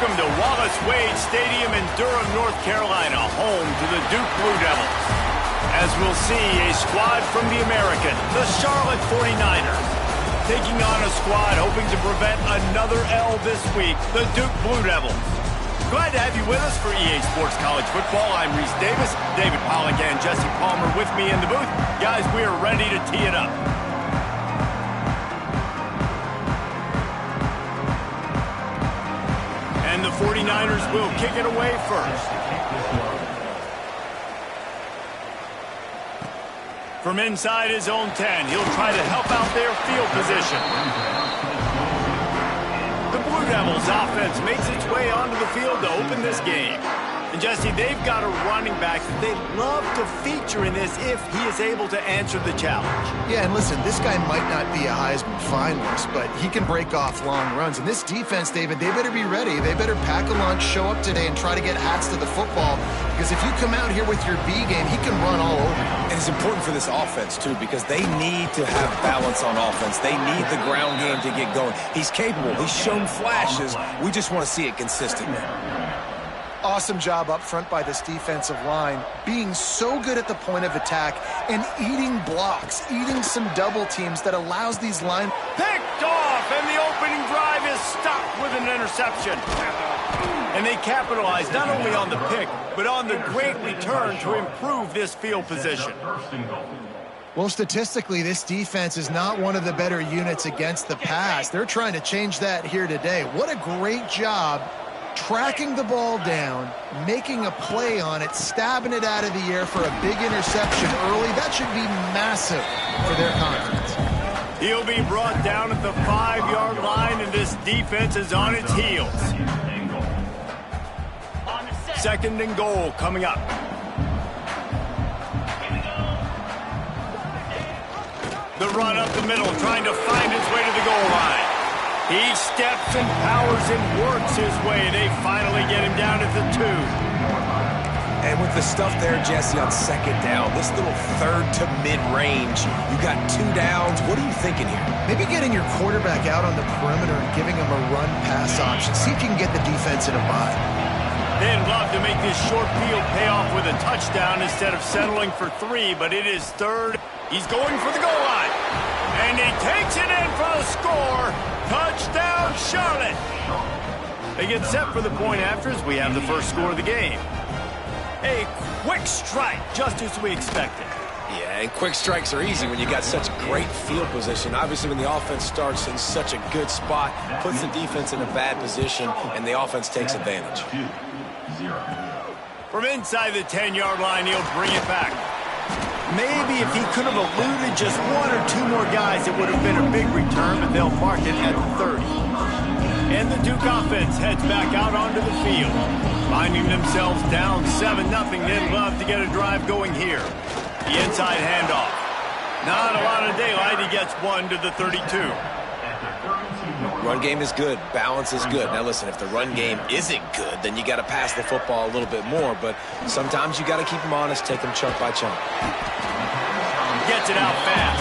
Welcome to Wallace Wade Stadium in Durham, North Carolina, home to the Duke Blue Devils. As we'll see, a squad from the American, the Charlotte 49ers, taking on a squad hoping to prevent another L this week, the Duke Blue Devils. Glad to have you with us for EA Sports College Football. I'm Reese Davis, David Pollack and Jesse Palmer with me in the booth. Guys, we are ready to tee it up. And the 49ers will kick it away first. From inside his own 10, he'll try to help out their field position. The Blue Devils offense makes its way onto the field to open this game. And Jesse, they've got a running back that they love to feature in this if he is able to answer the challenge. Yeah, and listen, this guy might not be a Heisman finalist, but he can break off long runs. And this defense, David, they better be ready. They better pack a lunch, show up today, and try to get hats to the football. Because if you come out here with your B game, he can run all over you. And it's important for this offense, too, because they need to have balance on offense. They need the ground game to get going. He's capable. He's shown flashes. We just want to see it consistently. Awesome job up front by this defensive line, being so good at the point of attack and eating blocks, eating some double teams that allows these line. Picked off, and the opening drive is stopped with an interception. And they capitalize not only on the pick, but on the great return to improve this field position. Well, statistically, this defense is not one of the better units against the pass. They're trying to change that here today. What a great job tracking the ball down, making a play on it, stabbing it out of the air for a big interception early. That should be massive for their confidence. He'll be brought down at the 5-yard line, and this defense is on its heels. Second and goal coming up. The run up the middle, trying to find his way to the goal line. He steps and powers and works his way. They finally get him down at the 2. And with the stuff there, Jesse, on second down, this little third to mid-range, you got 2 downs. What are you thinking here? Maybe getting your quarterback out on the perimeter and giving him a run-pass option. See if you can get the defense in a bind. They'd love to make this short field pay off with a touchdown instead of settling for 3, but it is third. He's going for the goal line. And he takes it in for the score. Touchdown, Charlotte. They get set for the point after as we have the first score of the game. A quick strike, just as we expected. Yeah, and quick strikes are easy when you got such great field position. Obviously, when the offense starts in such a good spot, puts the defense in a bad position, and the offense takes advantage. From inside the 10-yard line, he'll bring it back. Maybe if he could have eluded just 1 or 2 more guys, it would have been a big return, but they'll mark it at the 30. And the Duke offense heads back out onto the field. Finding themselves down 7-0, they'd love to get a drive going here. The inside handoff. Not a lot of daylight. He gets 1 to the 32. Run game is good. Balance is good. Now, listen, if the run game isn't good, then you got to pass the football a little bit more. But sometimes you got to keep them honest, take them chunk by chunk. Gets it out fast.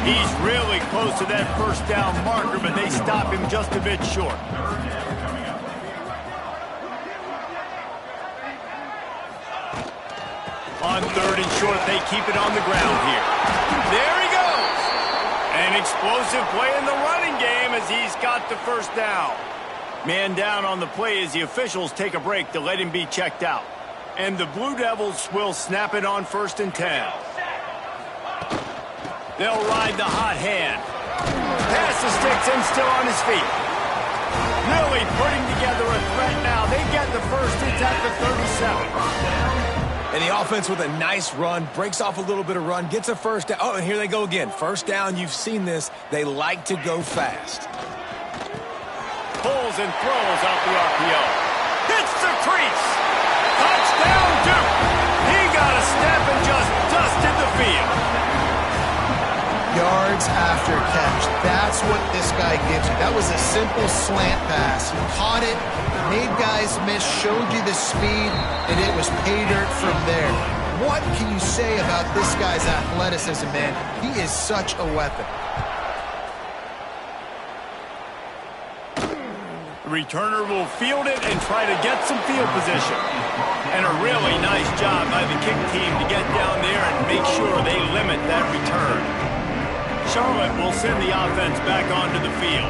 He's really close to that first down marker, but they stop him just a bit short. On third and short, they keep it on the ground here. There he goes. An explosive play in the running game as he's got the first down. Man down on the play as the officials take a break to let him be checked out. And the Blue Devils will snap it on 1st and 10. They'll ride the hot hand. Pass the sticks and still on his feet. Really putting together a threat now. They get the first. It's at the 37. And the offense with a nice run, breaks off a little bit of run, gets a first down. Oh, and here they go again. First down, you've seen this. They like to go fast. Pulls and throws off the RPO. Hits the crease. Touchdown, Duke. He got a step and just dusted the field. Yards after catch. That's what this guy gives you. That was a simple slant pass. He caught it, made guys miss, showed you the speed, and it was pay dirt from there. What can you say about this guy's athleticism, man? He is such a weapon. The returner will field it and try to get some field position. And a really nice job by the kick team to get down there and make sure they limit that return. Charlotte will send the offense back onto the field.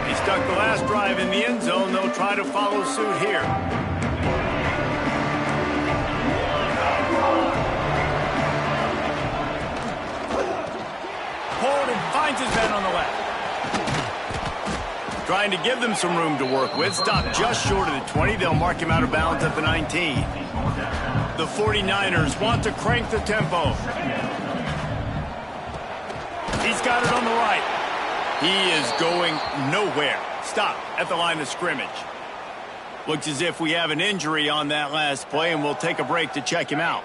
They stuck the last drive in the end zone. They'll try to follow suit here. Hold and finds his man on the left. Trying to give them some room to work with. Stopped just short of the 20. They'll mark him out of bounds at the 19. The 49ers want to crank the tempo. He's got it on the right. He is going nowhere. Stop at the line of scrimmage. Looks as if we have an injury on that last play, and we'll take a break to check him out.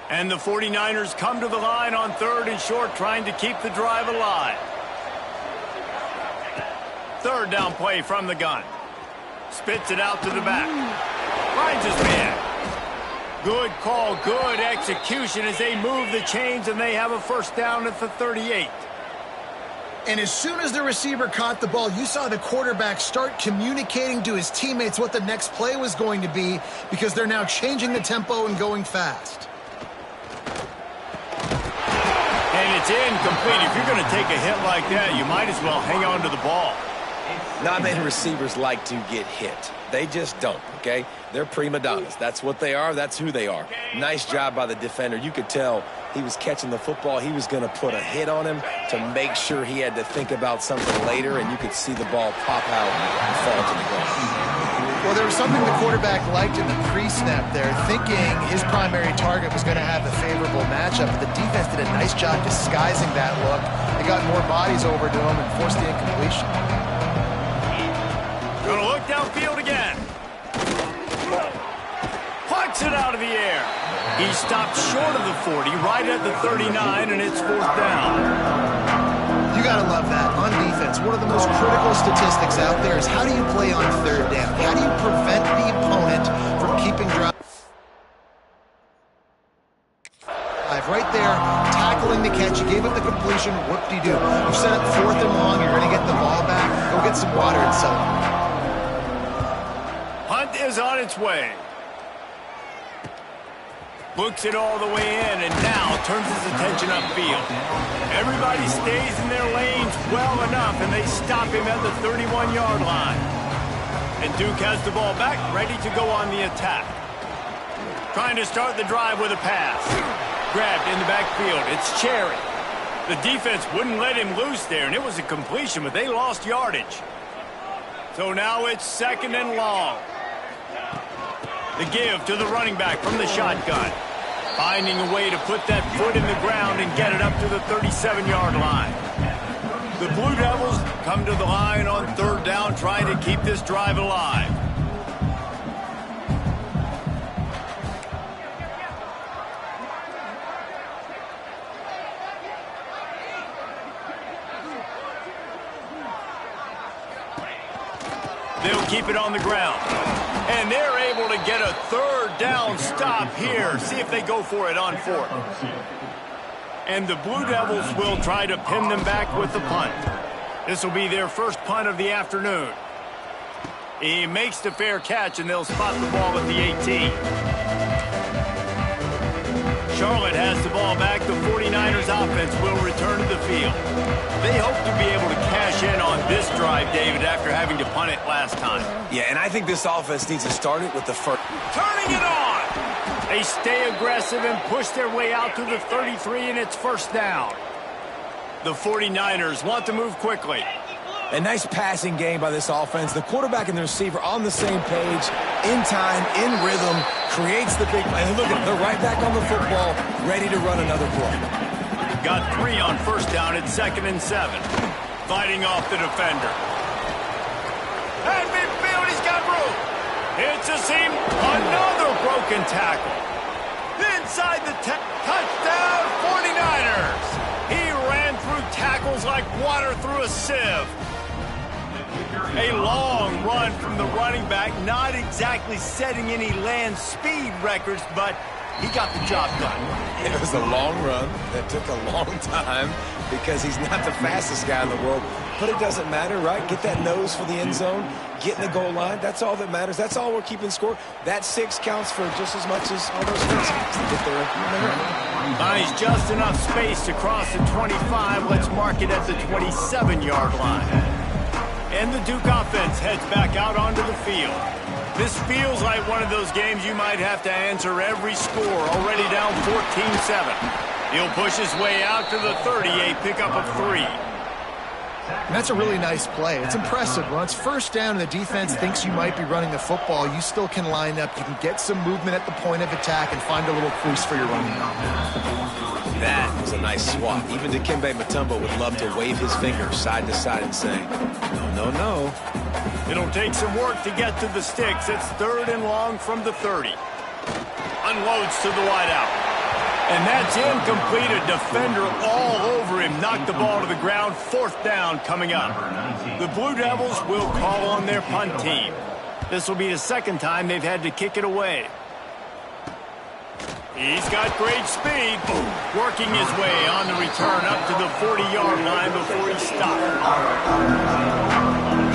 And the 49ers come to the line on 3rd and short, trying to keep the drive alive. 3rd down play from the gun. Spits it out to the back. Finds his man. Good call, good execution as they move the chains, and they have a first down at the 38. And as soon as the receiver caught the ball, you saw the quarterback start communicating to his teammates what the next play was going to be, because they're now changing the tempo and going fast. And it's incomplete. If you're going to take a hit like that, you might as well hang on to the ball. Not many receivers like to get hit. They just don't, okay? They're prima donnas. That's what they are. That's who they are. Nice job by the defender. You could tell he was catching the football. He was going to put a hit on him to make sure he had to think about something later, and you could see the ball pop out and fall to the ground. Well, there was something the quarterback liked in the pre-snap there, thinking his primary target was going to have a favorable matchup, but the defense did a nice job disguising that look. They got more bodies over to him and forced the incompletion. Gonna look downfield again. Plucks it out of the air. He stopped short of the 40, right at the 39, and it's 4th down. You gotta love that. On defense, one of the most critical statistics out there is how do you play on 3rd down? How do you prevent the opponent from keeping drive? Right there, tackling the catch. You gave up the completion. Whoop-de-doo. You set up 4th and long. You're gonna get the ball back. Go get some water and celebrate. Hunt is on its way. Books it all the way in and now turns his attention upfield. Everybody stays in their lanes well enough, and they stop him at the 31-yard line. And Duke has the ball back, ready to go on the attack. Trying to start the drive with a pass. Grabbed in the backfield. It's Cherry. The defense wouldn't let him loose there, and it was a completion, but they lost yardage. So now it's 2nd and long. The give to the running back from the shotgun. Finding a way to put that foot in the ground and get it up to the 37-yard line. The Blue Devils come to the line on 3rd down, trying to keep this drive alive. They'll keep it on the ground. And they're able to get a 3rd down stop here. See if they go for it on 4th. And the Blue Devils will try to pin them back with the punt. This will be their first punt of the afternoon. He makes the fair catch, and they'll spot the ball at the 18. Charlotte has the ball back. The 49ers offense will return to the field. They hope to be able to cash in on this drive, David, after having to punt it last time. Yeah, and I think this offense needs to start it with the first. Turning it on! They stay aggressive and push their way out to the 33, and it's 1st down. The 49ers want to move quickly. A nice passing game by this offense. The quarterback and the receiver on the same page, in time, in rhythm, creates the big play. And look at them, they're right back on the football, ready to run another play. Got 3 on 1st down at 2nd and 7. Fighting off the defender. At midfield, he's got room. It's a seam. Another broken tackle. Inside the touchdown, 49ers. He ran through tackles like water through a sieve. A long run from the running back, not exactly setting any land speed records, but he got the job done. It was a long run that took a long time because he's not the fastest guy in the world. But it doesn't matter, right? Get that nose for the end zone, get in the goal line. That's all that matters. That's all we're keeping score. That 6 counts for just as much as all those 6 to get there. Nice, just enough space to cross the 25. Let's mark it at the 27-yard line. And the Duke offense heads back out onto the field. This feels like one of those games you might have to answer every score, already down 14-7. He'll push his way out to the 30, a pickup of 3. And that's a really nice play. It's impressive. When it's first down and the defense thinks you might be running the football, you still can line up. You can get some movement at the point of attack and find a little crease for your running back. That was a nice swat. Even Dikembe Mutombo would love to wave his finger side to side and say, no, no, no. It'll take some work to get to the sticks. It's 3rd and long from the 30. Unloads to the wideout. And that's incomplete. A defender all over him. Knocked the ball to the ground. 4th down coming up. The Blue Devils will call on their punt team. This will be the 2nd time they've had to kick it away. He's got great speed. Working his way on the return up to the 40-yard line before he stopped.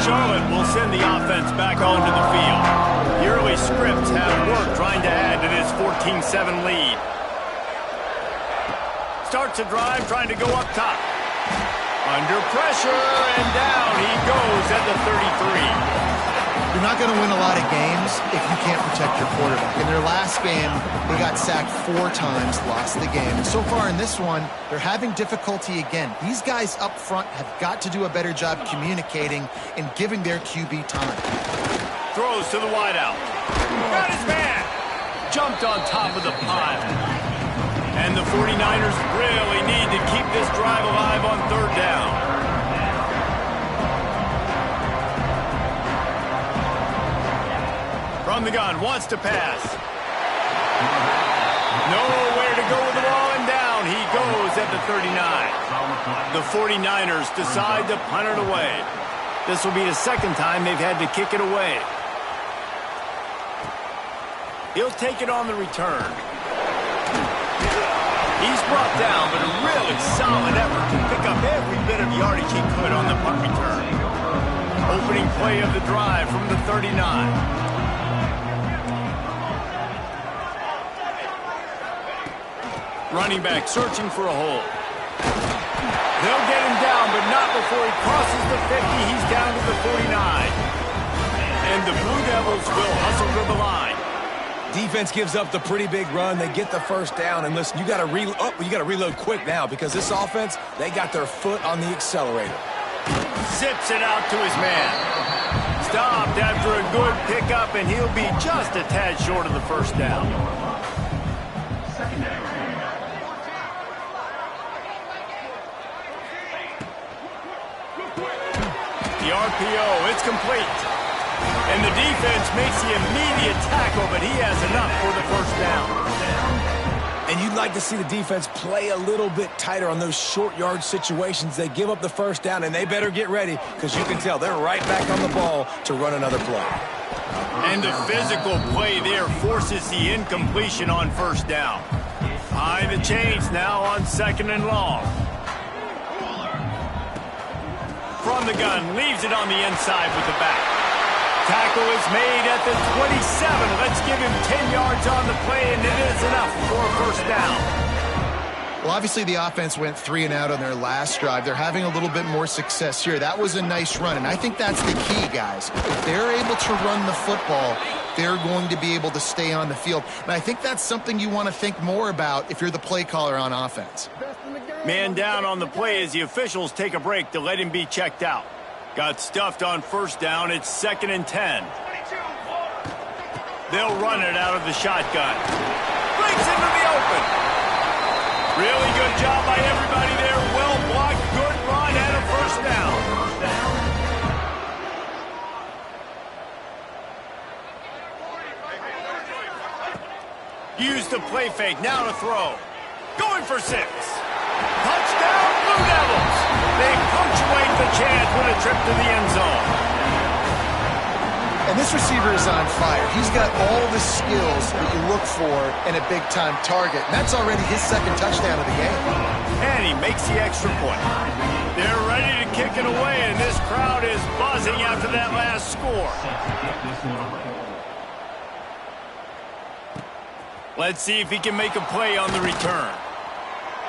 Charlotte will send the offense back onto the field. The early scripts have work trying to add to this 14-7 lead. Starts a drive trying to go up top. Under pressure, and down he goes at the 33. You're not going to win a lot of games if you can't protect your quarterback. In their last game, they got sacked 4 times, lost the game. And so far in this one, they're having difficulty again. These guys up front have got to do a better job communicating and giving their QB time. Throws to the wideout. Got his man. Jumped on top of the pile. And the 49ers really need to keep this drive alive on 3rd down. From the gun, wants to pass. Nowhere to go with the ball, and down he goes at the 39. The 49ers decide to punt it away. This will be the 2nd time they've had to kick it away. He'll take it on the return. He's brought down, but a really solid effort to pick up every bit of yardage he could on the punt return. Opening play of the drive from the 39. Running back searching for a hole. They'll get him down, but not before he crosses the 50. He's down to the 49. And the Blue Devils will hustle to the line. Defense gives up the pretty big run. They get the 1st down. And listen, you got to reload quick now because this offense, they got their foot on the accelerator. Zips it out to his man. Stopped after a good pickup, and he'll be just a tad short of the 1st down. The RPO, it's complete. And the defense makes the immediate tackle, but he has enough for the 1st down. And you'd like to see the defense play a little bit tighter on those short yard situations. They give up the 1st down, and they better get ready because you can tell they're right back on the ball to run another play. And the physical play there forces the incompletion on 1st down. High the chains now on 2nd and long. From the gun, leaves it on the inside with the back. Tackle is made at the 27. Let's give him 10 yards on the play, and it is enough for a 1st down. Well, obviously the offense went 3 and out on their last drive. They're having a little bit more success here. That was a nice run, and I think that's the key, guys. If they're able to run the football, they're going to be able to stay on the field. And I think that's something you want to think more about if you're the play caller on offense. Man down on the play as the officials take a break to let him be checked out. Got stuffed on 1st down. It's 2nd and 10. They'll run it out of the shotgun. Breaks into the open. Really good job by everybody there. Well blocked, good run, and a 1st down. Use the play fake, now to throw. Going for 6. Touchdown, Blue Devils. They punctuate the chance with a trip to the end zone. And this receiver is on fire. He's got all the skills that you look for in a big-time target. And that's already his second touchdown of the game. And he makes the extra point. They're ready to kick it away, and this crowd is buzzing after that last score. Let's see if he can make a play on the return.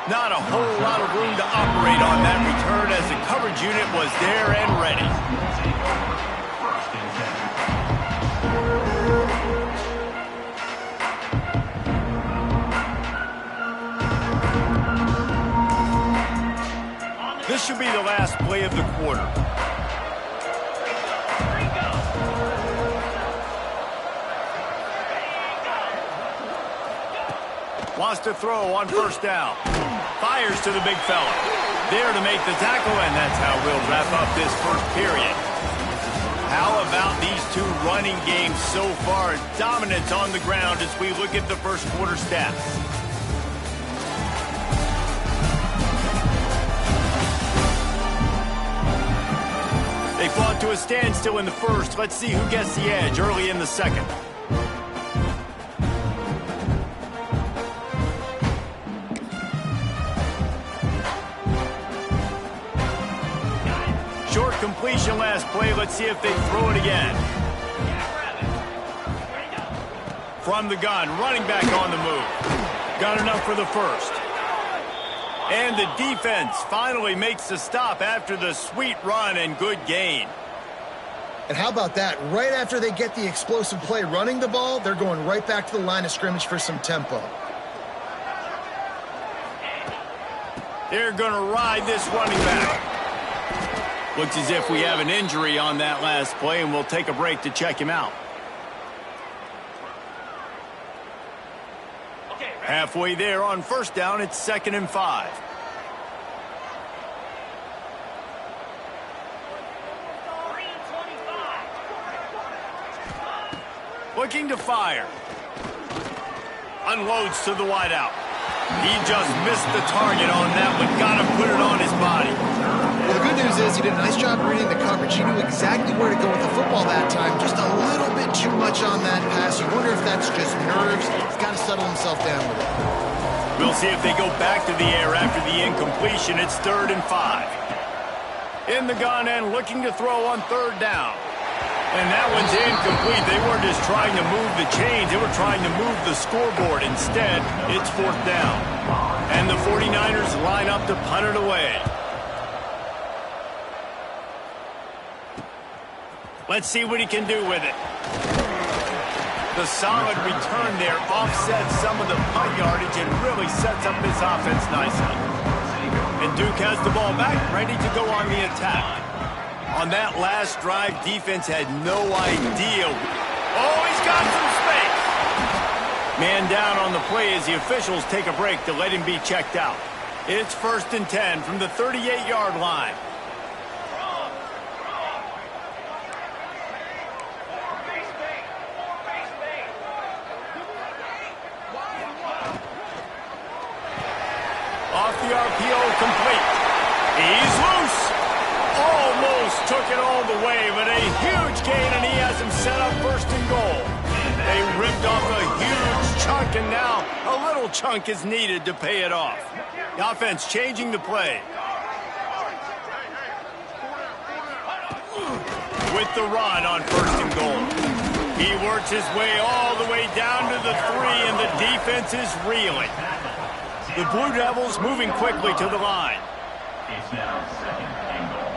Not a whole lot of room to operate on that return as the coverage unit was there and ready. This should be the last play of the quarter. Wants to throw on first down. Fires to the big fella. There to make the tackle, and that's how we'll wrap up this first period. How about these two running games so far? Dominance on the ground as we look at the first quarter stats. They fought to a standstill in the first. Let's see who gets the edge early in the second. Short completion last play. Let's see if they throw it again. From the gun, running back on the move. Got enough for the first. And the defense finally makes the stop after the sweet run and good gain. And how about that? Right after they get the explosive play running the ball, they're going right back to the line of scrimmage for some tempo. They're going to ride this running back. Looks as if we have an injury on that last play, and we'll take a break to check him out. Halfway there on first down, it's 2nd and 5. Looking to fire. Unloads to the wideout. He just missed the target on that one. Got to put it on his body. Well, the good news is he did a nice job reading the coverage. He knew exactly where to go with the football that time. Just a little bit too much on that pass. You wonder if that's just nerves. He's got to settle himself down with it. We'll see if they go back to the air after the incompletion. It's 3rd and 5. In the gun and looking to throw on 3rd down. And that one's incomplete. They weren't just trying to move the chains. They were trying to move the scoreboard. Instead, it's 4th down. And the 49ers line up to punt it away. Let's see what he can do with it. The solid return there offsets some of the punt yardage and really sets up this offense nicely. And Duke has the ball back, ready to go on the attack. On that last drive, defense had no idea. Oh, he's got some space. Man down on the play as the officials take a break to let him be checked out. It's 1st and 10 from the 38-yard line. Off the RPO, complete. He's loose. Almost took it all the way, but a huge gain, and he has him set up 1st and goal. They ripped off a huge chunk, and now a little chunk is needed to pay it off. The offense changing the play. With the run on 1st and goal. He works his way all the way down to the 3, and the defense is reeling. The Blue Devils moving quickly to the line. It's now 2nd and goal.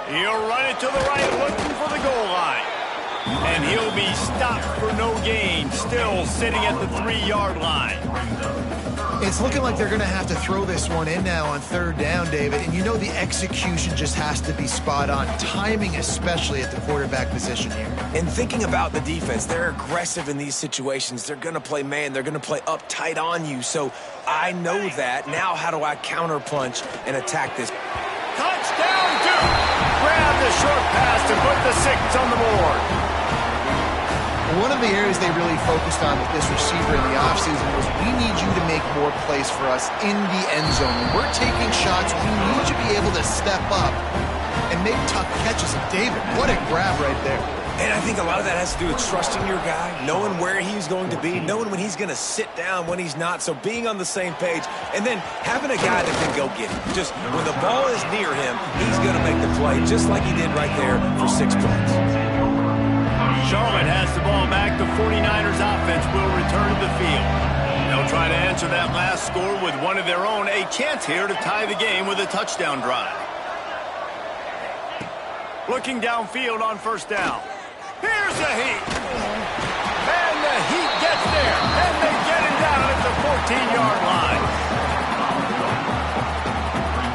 He'll run it to the right, looking for the goal line. And he'll be stopped for no gain, still sitting at the 3-yard line. It's looking like they're going to have to throw this one in now on 3rd down, David. And you know the execution just has to be spot on. Timing especially at the quarterback position here. And thinking about the defense, they're aggressive in these situations. They're going to play man. They're going to play up tight on you. So I know that. Now how do I counterpunch and attack this? Touchdown, Duke! Grab the short pass to put the 6 on the board. One of the areas they really focused on with this receiver in the offseason was we need you to make more plays for us in the end zone. When we're taking shots, we need you to be able to step up and make tough catches. David, what a grab right there. And I think a lot of that has to do with trusting your guy, knowing where he's going to be, knowing when he's going to sit down, when he's not, so being on the same page, and then having a guy that can go get it. Just when the ball is near him, he's going to make the play, just like he did right there for 6 points. Charlotte has the ball back. The 49ers offense will return to the field. They'll try to answer that last score with one of their own. A chance here to tie the game with a touchdown drive. Looking downfield on first down. Here's the heat. And the heat gets there. And they get him down at the 14-yard line.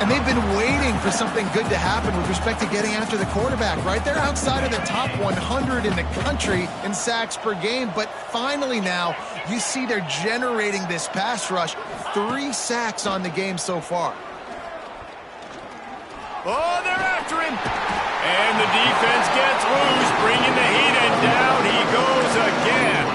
And they've been waiting for something good to happen with respect to getting after the quarterback, right? They're outside of the top 100 in the country in sacks per game, but finally now you see they're generating this pass rush. 3 sacks on the game so far. Oh, they're after him. And the defense gets loose, bringing the heat, and down he goes again.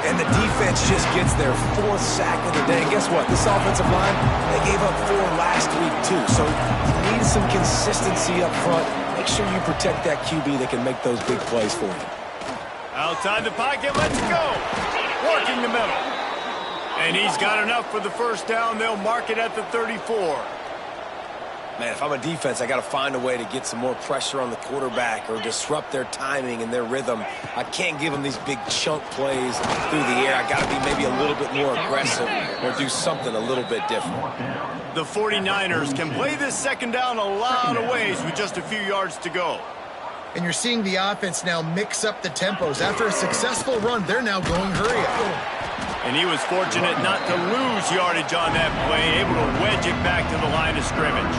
And the defense just gets their 4th sack of the day. And guess what? This offensive line, they gave up 4 last week, too. So you need some consistency up front. Make sure you protect that QB that can make those big plays for you. Outside the pocket, let's go. Working the middle. And he's got enough for the first down. They'll mark it at the 34. Man, if I'm a defense, I got to find a way to get some more pressure on the quarterback or disrupt their timing and their rhythm. I can't give them these big chunk plays through the air. I got to be maybe a little bit more aggressive or do something a little bit different. The 49ers can play this second down a lot of ways with just a few yards to go. And you're seeing the offense now mix up the tempos. After a successful run, they're now going hurry up. And he was fortunate not to lose yardage on that play, able to wedge it back to the line of scrimmage.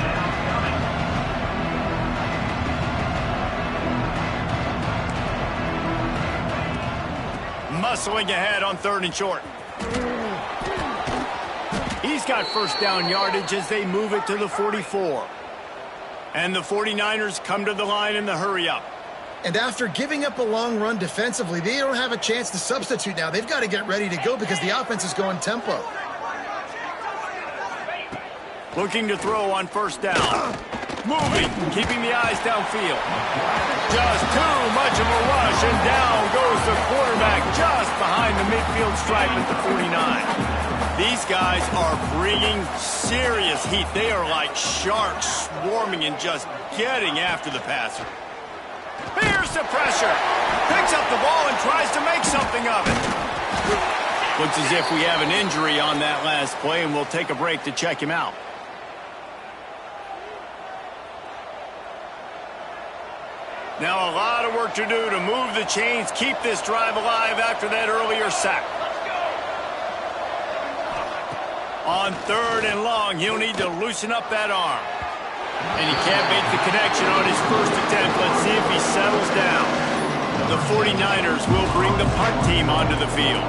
Muscling ahead on 3rd and short. He's got first down yardage as they move it to the 44. And the 49ers come to the line in the hurry up. And after giving up a long run defensively, they don't have a chance to substitute now. They've got to get ready to go because the offense is going tempo. Looking to throw on first down. Moving, keeping the eyes downfield. Just too much of a rush, and down goes the quarterback just behind the midfield stripe at the 49. These guys are bringing serious heat. They are like sharks swarming and just getting after the passer. Here's the pressure. Picks up the ball and tries to make something of it. Looks as if we have an injury on that last play, and we'll take a break to check him out. Now a lot of work to do to move the chains, keep this drive alive after that earlier sack. On 3rd and long, he'll need to loosen up that arm. And he can't make the connection on his first attempt. Let's see if he settles down. The 49ers will bring the punt team onto the field.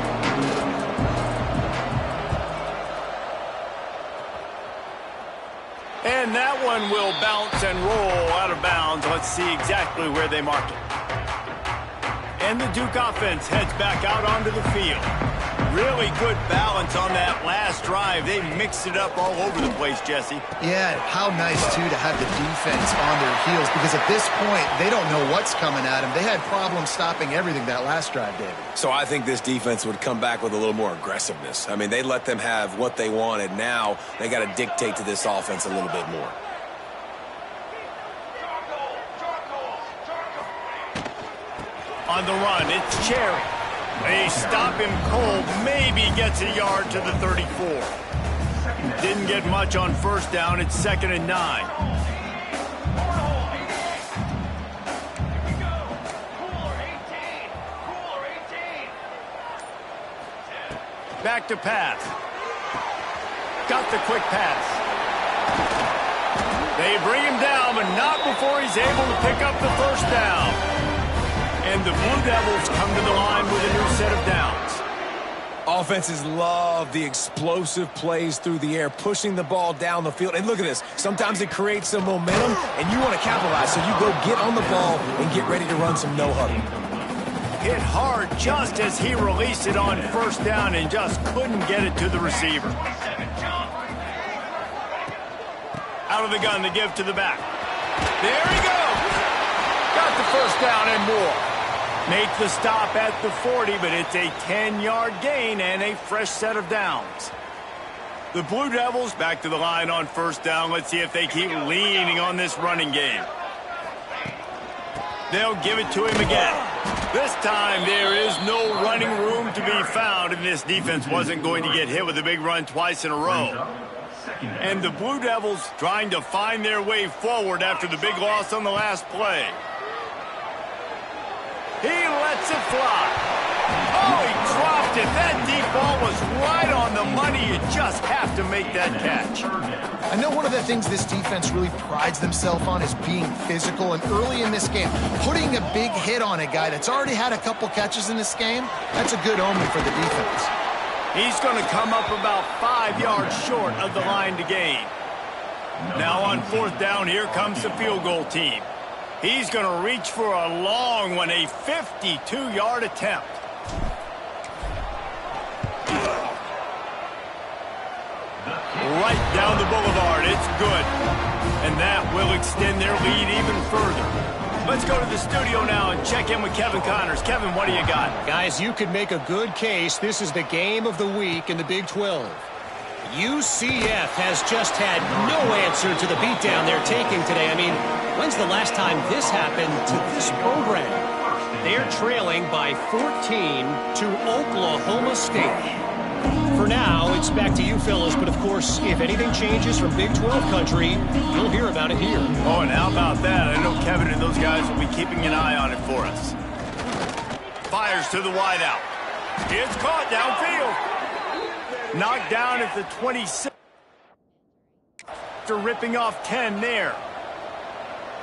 And that one will bounce and roll out of bounds. Let's see exactly where they mark it. And the Duke offense heads back out onto the field. Really good balance on that last drive. They mixed it up all over the place, Jesse. Yeah, how nice, too, to have the defense on their heels because at this point, they don't know what's coming at them. They had problems stopping everything that last drive, David. So I think this defense would come back with a little more aggressiveness. I mean, they let them have what they wanted. Now they got to dictate to this offense a little bit more. On the run, it's Cherry. They stop him cold, maybe gets a yard to the 34. Didn't get much on first down. It's 2nd and 9. Back to pass. Got the quick pass. They bring him down, but not before he's able to pick up the first down. And the Blue Devils come to the line with a new set of downs. Offenses love the explosive plays through the air, pushing the ball down the field. And look at this. Sometimes it creates some momentum, and you want to capitalize. So you go get on the ball and get ready to run some no-huddle. Hit hard just as he released it on first down and just couldn't get it to the receiver. Out of the gun, the give to the back. There he goes. Got the first down and more. Make the stop at the 40, but it's a 10-yard gain and a fresh set of downs. The Blue Devils back to the line on first down. Let's see if they keep leaning on this running game. They'll give it to him again. This time there is no running room to be found, and this defense wasn't going to get hit with a big run twice in a row. And the Blue Devils trying to find their way forward after the big loss on the last play. He lets it fly. Oh, he dropped it. That deep ball was right on the money. You just have to make that catch. I know one of the things this defense really prides themselves on is being physical, and early in this game, putting a big hit on a guy that's already had a couple catches in this game, that's a good omen for the defense. He's going to come up about 5 yards short of the line to gain. Now on fourth down, here comes the field goal team. He's going to reach for a long one, a 52-yard attempt. Right down the boulevard, it's good. And that will extend their lead even further. Let's go to the studio now and check in with Kevin Connors. Kevin, what do you got? Guys, you could make a good case. This is the game of the week in the Big 12. UCF has just had no answer to the beatdown they're taking today. I mean, when's the last time this happened to this program? They're trailing by 14 to Oklahoma State. For now, it's back to you fellas, but of course, if anything changes from Big 12 country, you'll hear about it here. Oh, and how about that? I know Kevin and those guys will be keeping an eye on it for us. Fires to the wideout. It's caught downfield. Knocked down at the 26. After ripping off 10 there.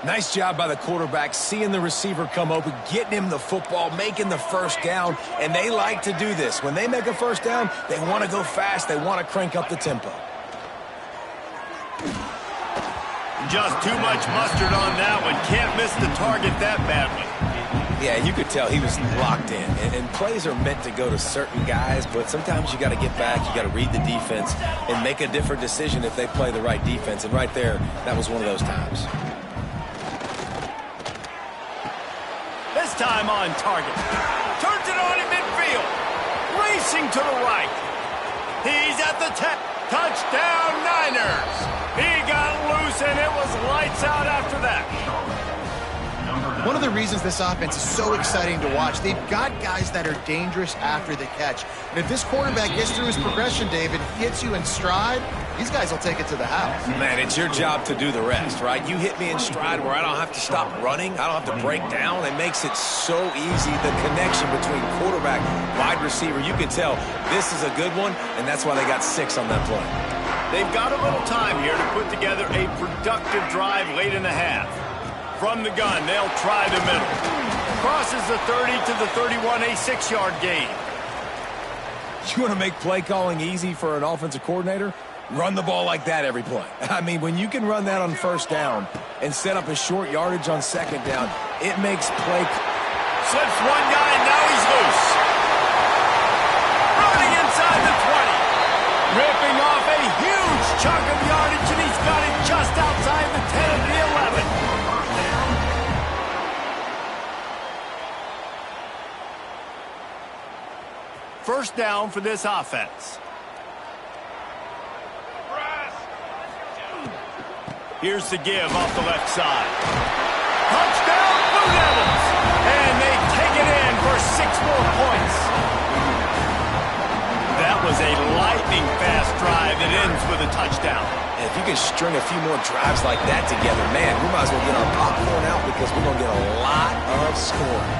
Nice job by the quarterback, seeing the receiver come open, getting him the football, making the first down, and they like to do this. When they make a first down, they want to go fast, they want to crank up the tempo. Just too much mustard on that one. Can't miss the target that badly. Yeah, you could tell he was locked in, and plays are meant to go to certain guys, but sometimes you got to get back, you got to read the defense, and make a different decision if they play the right defense, and right there, that was one of those times. This time on target. Turns it on in midfield. Racing to the right. He's at the 10. Touchdown, Niners. He got loose, and it was lights out after that. One of the reasons this offense is so exciting to watch, they've got guys that are dangerous after the catch. And if this quarterback gets through his progression, David, hits you in stride, these guys will take it to the house. Man, it's your job to do the rest, right? You hit me in stride where I don't have to stop running. I don't have to break down. It makes it so easy. The connection between quarterback, wide receiver, you can tell this is a good one, and that's why they got 6 on that play. They've got a little time here to put together a productive drive late in the half. From the gun, they'll try the middle. Crosses the 30 to the 31, a 6-yard gain. You want to make play calling easy for an offensive coordinator? Run the ball like that every play. I mean, when you can run that on first down and set up a short yardage on second down, it makes play. Slips one guy, and now he's loose. Running inside the 20. Ripping off a huge chunk of yardage, and he's got it just outside the 10 of the 11. First down for this offense. Here's the give off the left side. Touchdown, Blue Devils! And they take it in for 6 more points. That was a lightning-fast drive that ends with a touchdown. And if you can string a few more drives like that together, man, we might as well get our popcorn out because we're going to get a lot of scoring.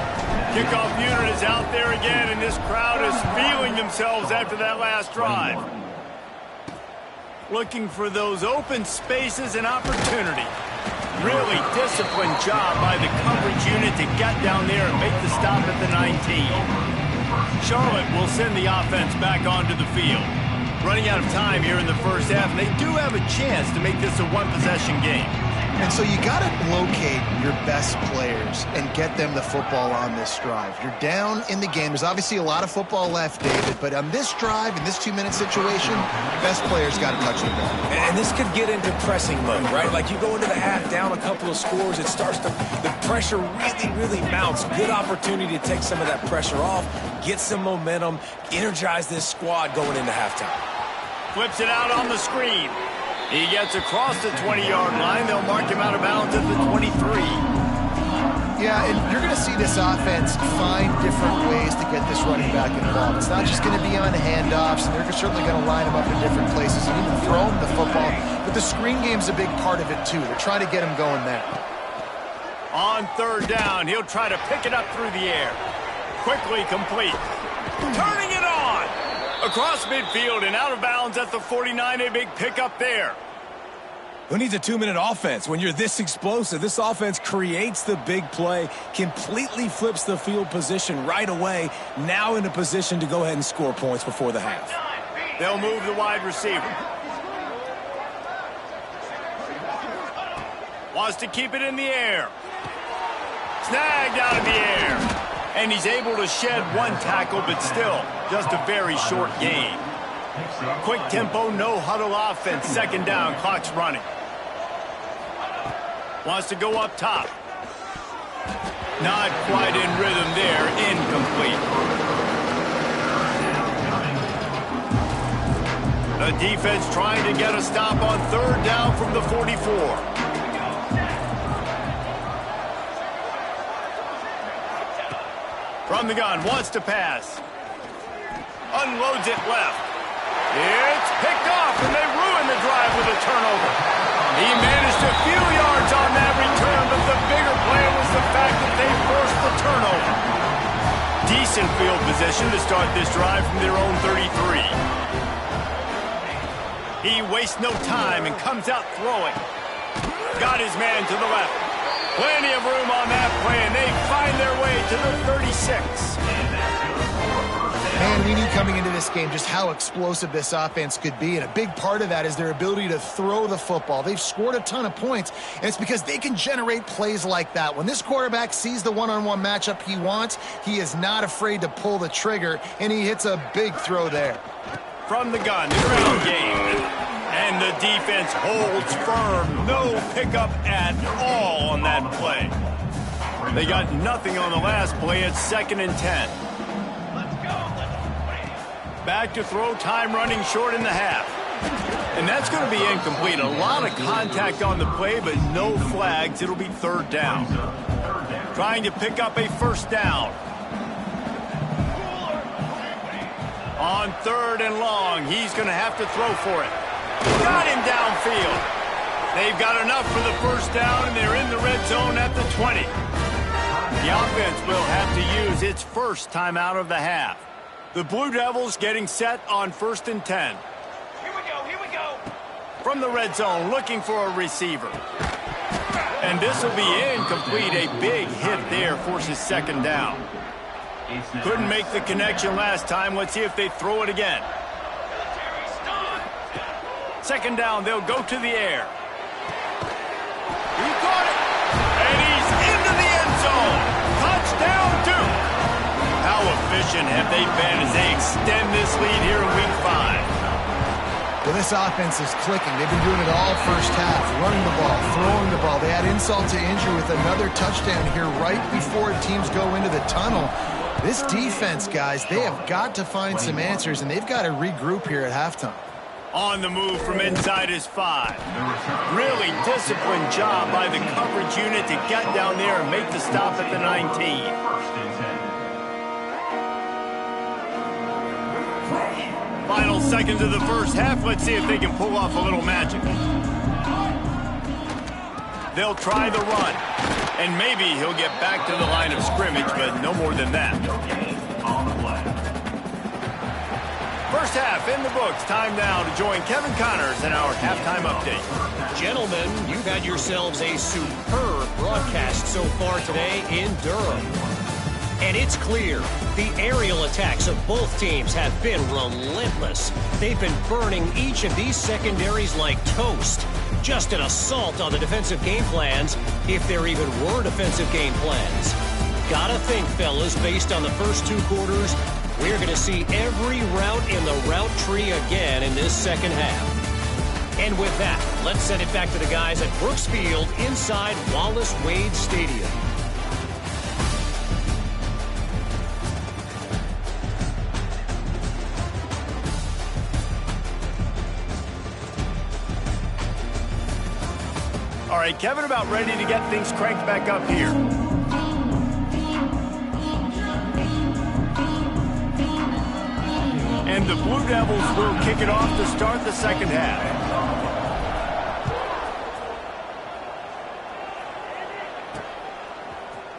Kickoff unit is out there again, and this crowd is feeling themselves after that last drive. Looking for those open spaces and opportunity. Really disciplined job by the coverage unit to get down there and make the stop at the 19. Charlotte will send the offense back onto the field. Running out of time here in the first half, and they do have a chance to make this a one-possession game. And so you got to locate your best players and get them the football on this drive. You're down in the game. There's obviously a lot of football left, David, but on this drive, in this 2-minute situation, best players got to touch the ball. And this could get into pressing mode, right? Like you go into the half down a couple of scores, it starts to, the pressure really mounts. Good opportunity to take some of that pressure off, get some momentum, energize this squad going into halftime. Flips it out on the screen. He gets across the 20-yard line. They'll mark him out of bounds at the 23. Yeah, and you're going to see this offense find different ways to get this running back involved. It's not just going to be on handoffs, and they're certainly going to line him up in different places and even throw him the football. But the screen game's a big part of it, too. They're trying to get him going there. On third down, he'll try to pick it up through the air. Quickly complete. Turning it on. Across midfield and out of bounds at the 49, a big pickup there. Who needs a 2-minute offense when you're this explosive? This offense creates the big play, completely flips the field position right away, now in a position to go ahead and score points before the half. They'll move the wide receiver. Wants to keep it in the air. Snagged out of the air. And he's able to shed one tackle, but still just a very short gain. Quick tempo, no huddle offense. Second down, clock's running. Wants to go up top. Not quite in rhythm there, incomplete. The defense trying to get a stop on third down from the 44. From the gun, wants to pass. Unloads it left. It's picked off, and they ruin the drive with a turnover. He managed a few yards on that return, but the bigger play was the fact that they forced the turnover. Decent field position to start this drive from their own 33. He wastes no time and comes out throwing. Got his man to the left. Plenty of room on that play, and they find their way to the 36. Man, we knew coming into this game just how explosive this offense could be, and a big part of that is their ability to throw the football. They've scored a ton of points, and it's because they can generate plays like that. When this quarterback sees the one-on-one matchup he wants, he is not afraid to pull the trigger, and he hits a big throw there. From the gun, the ground game. And the defense holds firm. No pickup at all on that play. They got nothing on the last play. It's 2nd and 10. Back to throw, time running short in the half. And that's going to be incomplete. A lot of contact on the play, but no flags. It'll be third down. Trying to pick up a first down. On third and long, he's going to have to throw for it. Got him downfield. They've got enough for the first down, and they're in the red zone at the 20. The offense will have to use its first timeout of the half. The Blue Devils getting set on 1st and 10. Here we go. From the red zone, looking for a receiver. And this will be incomplete. A big hit there forces second down. Couldn't make the connection last time. Let's see if they throw it again. Second down, they'll go to the air. He caught it, and he's into the end zone. Touchdown, Duke. How efficient have they been as they extend this lead here in Week 5? Well, this offense is clicking. They've been doing it all first half, running the ball, throwing the ball. They add insult to injury with another touchdown here right before teams go into the tunnel. This defense, guys, they have got to find some answers, and they've got to regroup here at halftime. On the move from inside his 5. Really disciplined job by the coverage unit to get down there and make the stop at the 19. Final seconds of the first half. Let's see if they can pull off a little magic. They'll try the run. And maybe he'll get back to the line of scrimmage, but no more than that. First half in the books. Time now to join Kevin Connors in our halftime update. Gentlemen, you've had yourselves a superb broadcast so far today in Durham. And it's clear, the aerial attacks of both teams have been relentless. They've been burning each of these secondaries like toast. Just an assault on the defensive game plans, if there even were defensive game plans. Gotta think, fellas, based on the first 2 quarters, we're going to see every route in the route tree again in this second half. And with that, let's send it back to the guys at Brooks Field inside Wallace Wade Stadium. All right, Kevin about ready to get things cranked back up here. And the Blue Devils will kick it off to start the second half.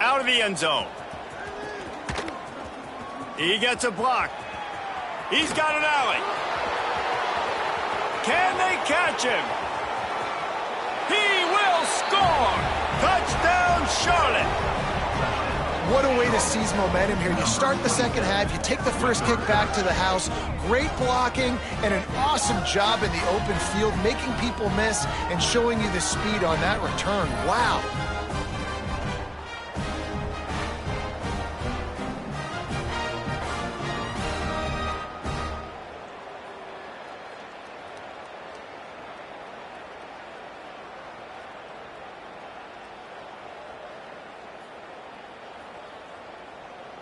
Out of the end zone. He gets a block. He's got an alley. Can they catch him? He will score! Touchdown, Charlotte! What a way to seize momentum here. You start the second half, you take the first kick back to the house, great blocking, and an awesome job in the open field, making people miss and showing you the speed on that return. Wow.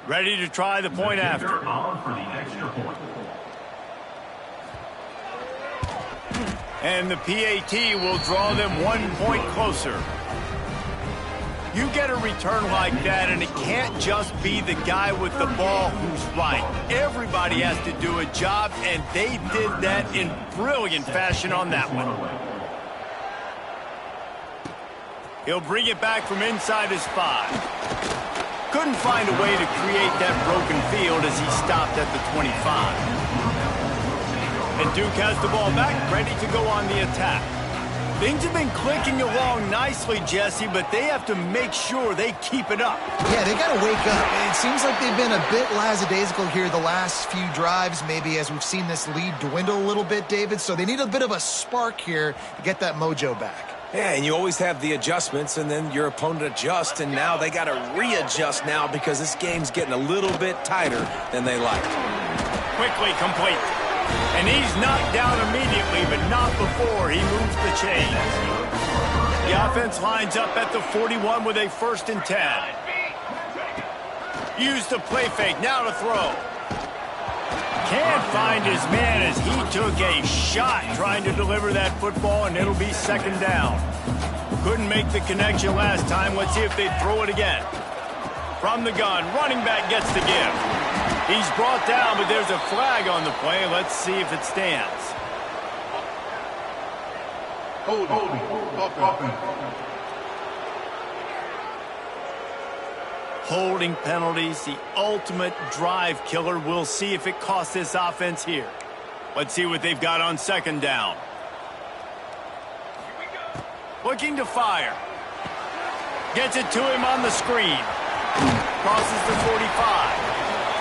Ready to try the point after. And the PAT will draw them 1 point closer. You get a return like that, and it can't just be the guy with the ball who's right. Everybody has to do a job, and they did that in brilliant fashion on that one. He'll bring it back from inside his 5. Couldn't find a way to create that broken field as he stopped at the 25. And Duke has the ball back, ready to go on the attack. Things have been clicking along nicely, Jesse, but they have to make sure they keep it up. Yeah, they got to wake up. It seems like they've been a bit lackadaisical here the last few drives, maybe as we've seen this lead dwindle a little bit, David. So they need a bit of a spark here to get that mojo back. Yeah, and you always have the adjustments, and then your opponent adjusts, and now they got to readjust now because this game's getting a little bit tighter than they like. Quickly complete. And he's knocked down immediately, but not before he moves the chains. The offense lines up at the 41 with a 1st and 10. Use the play fake, now to throw. Can't find his man as he took a shot trying to deliver that football, and it'll be 2nd down. Couldn't make the connection last time. Let's see if they throw it again. From the gun, running back gets the give. He's brought down, but there's a flag on the play. Let's see if it stands. Holding penalties, the ultimate drive killer. We'll see if it costs this offense here. Let's see what they've got on 2nd down. Looking to fire. Gets it to him on the screen. Crosses the 45.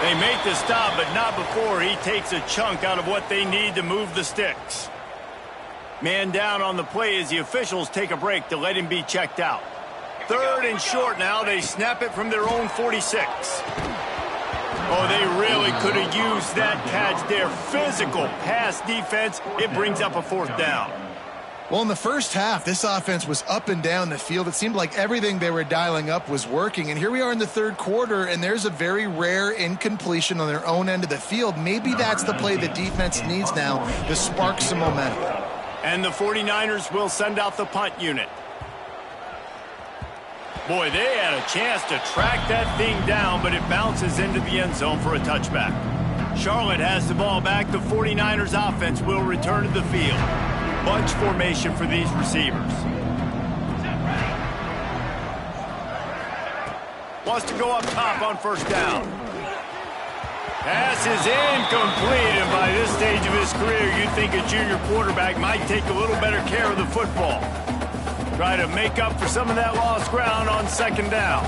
They make the stop, but not before he takes a chunk out of what they need to move the sticks. Man down on the play as the officials take a break to let him be checked out. 3rd and short now. They snap it from their own 46. Oh, they really could have used that catch there. Physical pass defense. It brings up a 4th down. Well, in the first half, this offense was up and down the field. It seemed like everything they were dialing up was working. And here we are in the 3rd quarter, and there's a very rare incompletion on their own end of the field. Maybe that's the play the defense needs now to spark some momentum. And the 49ers will send out the punt unit. Boy, they had a chance to track that thing down, but it bounces into the end zone for a touchback. Charlotte has the ball back. The 49ers offense will return to the field. Bunch formation for these receivers. Wants to go up top on 1st down. Pass is incomplete, and by this stage of his career, you'd think a junior quarterback might take a little better care of the football. Try to make up for some of that lost ground on 2nd down.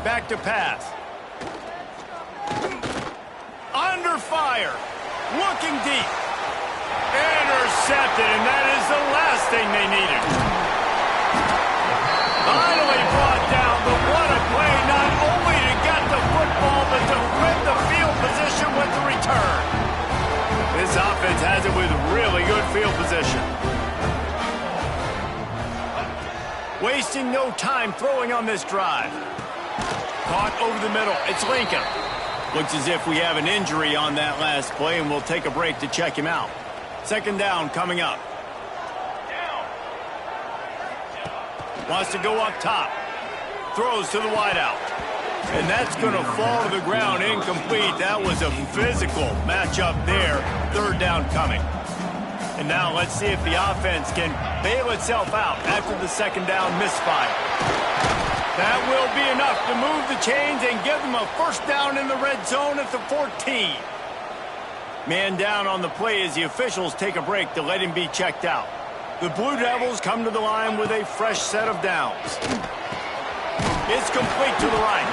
Back to pass. Under fire. Looking deep. Intercepted, and that is the last thing they needed. Finally brought down, but what a play, not only to get the football, but to flip the field position with the return. This offense has it with really good field position. Wasting no time throwing on this drive. Caught over the middle. It's Lincoln. Looks as if we have an injury on that last play, and we'll take a break to check him out. Second down coming up. Wants to go up top. Throws to the wideout. And that's going to fall to the ground incomplete. That was a physical matchup there. Third down coming. And now let's see if the offense can bail itself out after the second down misfire. That will be enough to move the chains and give them a first down in the red zone at the 14. Man down on the play as the officials take a break to let him be checked out. The Blue Devils come to the line with a fresh set of downs. It's complete to the right.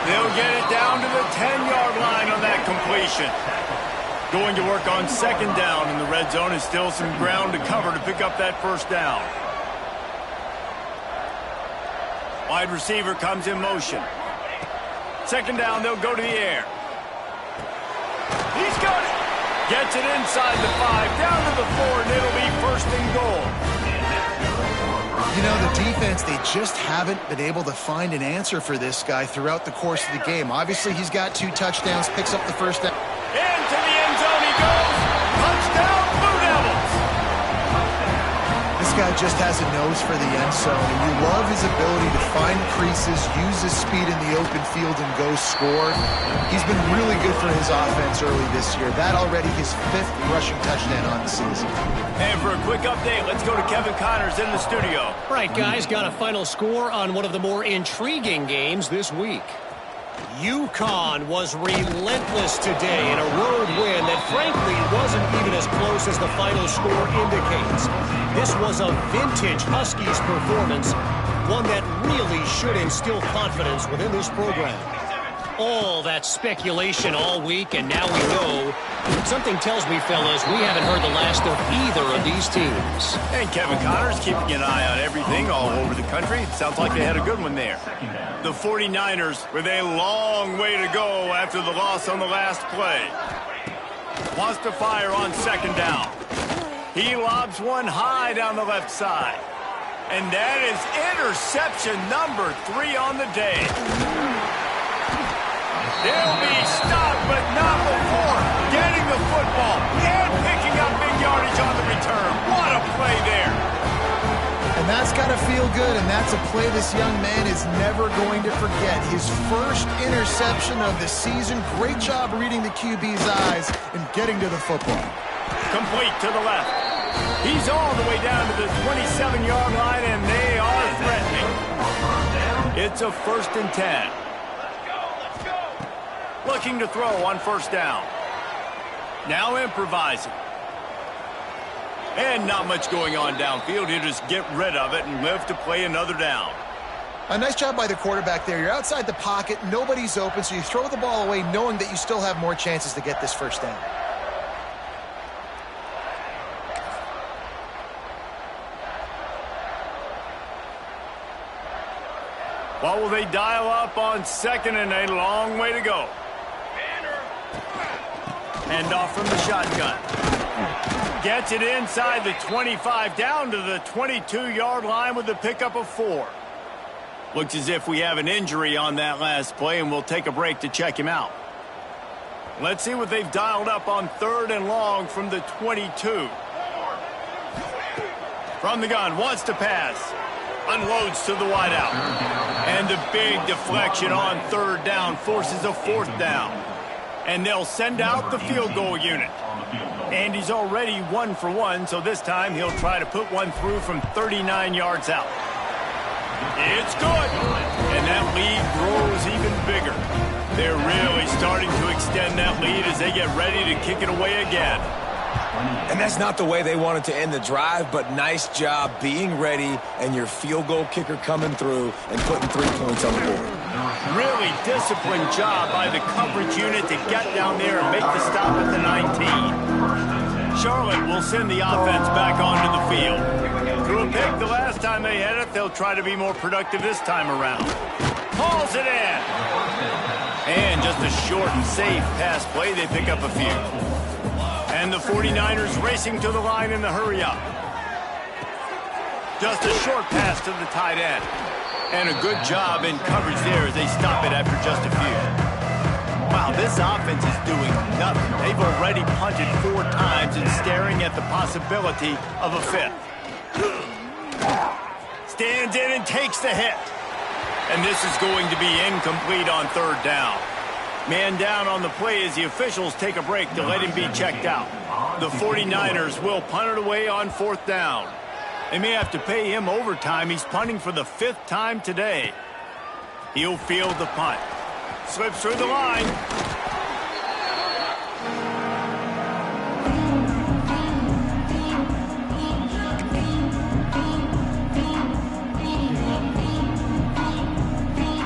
They'll get it down to the 10-yard line on that completion. Going to work on second down in the red zone is still some ground to cover to pick up that first down. Wide receiver comes in motion. Second down, they'll go to the air. He's got it. Gets it inside the 5, down to the 4, and it'll be first and goal. You know, the defense, they just haven't been able to find an answer for this guy throughout the course of the game. Obviously, he's got 2 touchdowns, picks up the first down. Into the end zone he goes. Touchdown, Blue Devils. This guy just has a nose for the end zone, and you love his ability to find creases, use his speed in the open field, and go score. He's been really good for his offense early this year. That already his 5th rushing touchdown on the season. And for a quick update, let's go to Kevin Connors in the studio. Right, guys, got a final score on one of the more intriguing games this week. UConn was relentless today in a road win that frankly wasn't even as close as the final score indicates. This was a vintage Huskies performance, one that really should instill confidence within this program. All that speculation all week, and now we know. Something tells me, fellas, we haven't heard the last of either of these teams. And Kevin Connors keeping an eye on everything all over the country. Sounds like they had a good one there. The 49ers with a long way to go after the loss on the last play. Wants to fire on second down. He lobs one high down the left side. And that is interception number 3 on the day. They'll be stopped, but not before getting the football and picking up big yardage on the return. What a play there. And that's got to feel good, and that's a play this young man is never going to forget. His first interception of the season. Great job reading the QB's eyes and getting to the football. Complete to the left. He's all the way down to the 27-yard line, and they are threatening. It's a 1st and 10. Looking to throw on first down. Now improvising. And not much going on downfield. He'll just get rid of it and live to play another down. A nice job by the quarterback there. You're outside the pocket. Nobody's open, so you throw the ball away knowing that you still have more chances to get this first down. What will they dial up on second and a long way to go? Hand off from the shotgun. Gets it inside the 25, down to the 22-yard line with the pickup of 4. Looks as if we have an injury on that last play, and we'll take a break to check him out. Let's see what they've dialed up on third and long from the 22. From the gun, wants to pass. Unloads to the wideout. And a big deflection on third down forces a fourth down. And they'll send out the field goal unit. And he's already 1 for 1, so this time he'll try to put one through from 39 yards out. It's good. And that lead grows even bigger. They're really starting to extend that lead as they get ready to kick it away again. And that's not the way they wanted to end the drive, but nice job being ready and your field goal kicker coming through and putting 3 points on the board. Really disciplined job by the coverage unit to get down there and make the stop at the 19. Charlotte will send the offense back onto the field. Threw a pick the last time they had it. They'll try to be more productive this time around. Hauls it in. And just a short and safe pass play. They pick up a few. And the 49ers racing to the line in the hurry-up. Just a short pass to the tight end. And a good job in coverage there as they stop it after just a few. Wow, this offense is doing nothing. They've already punted 4 times and staring at the possibility of a 5th. Stands in and takes the hit. And this is going to be incomplete on 3rd down. Man down on the play as the officials take a break to let him be checked out. The 49ers will punt it away on 4th down. They may have to pay him overtime. He's punting for the 5th time today. He'll field the punt. Slips through the line.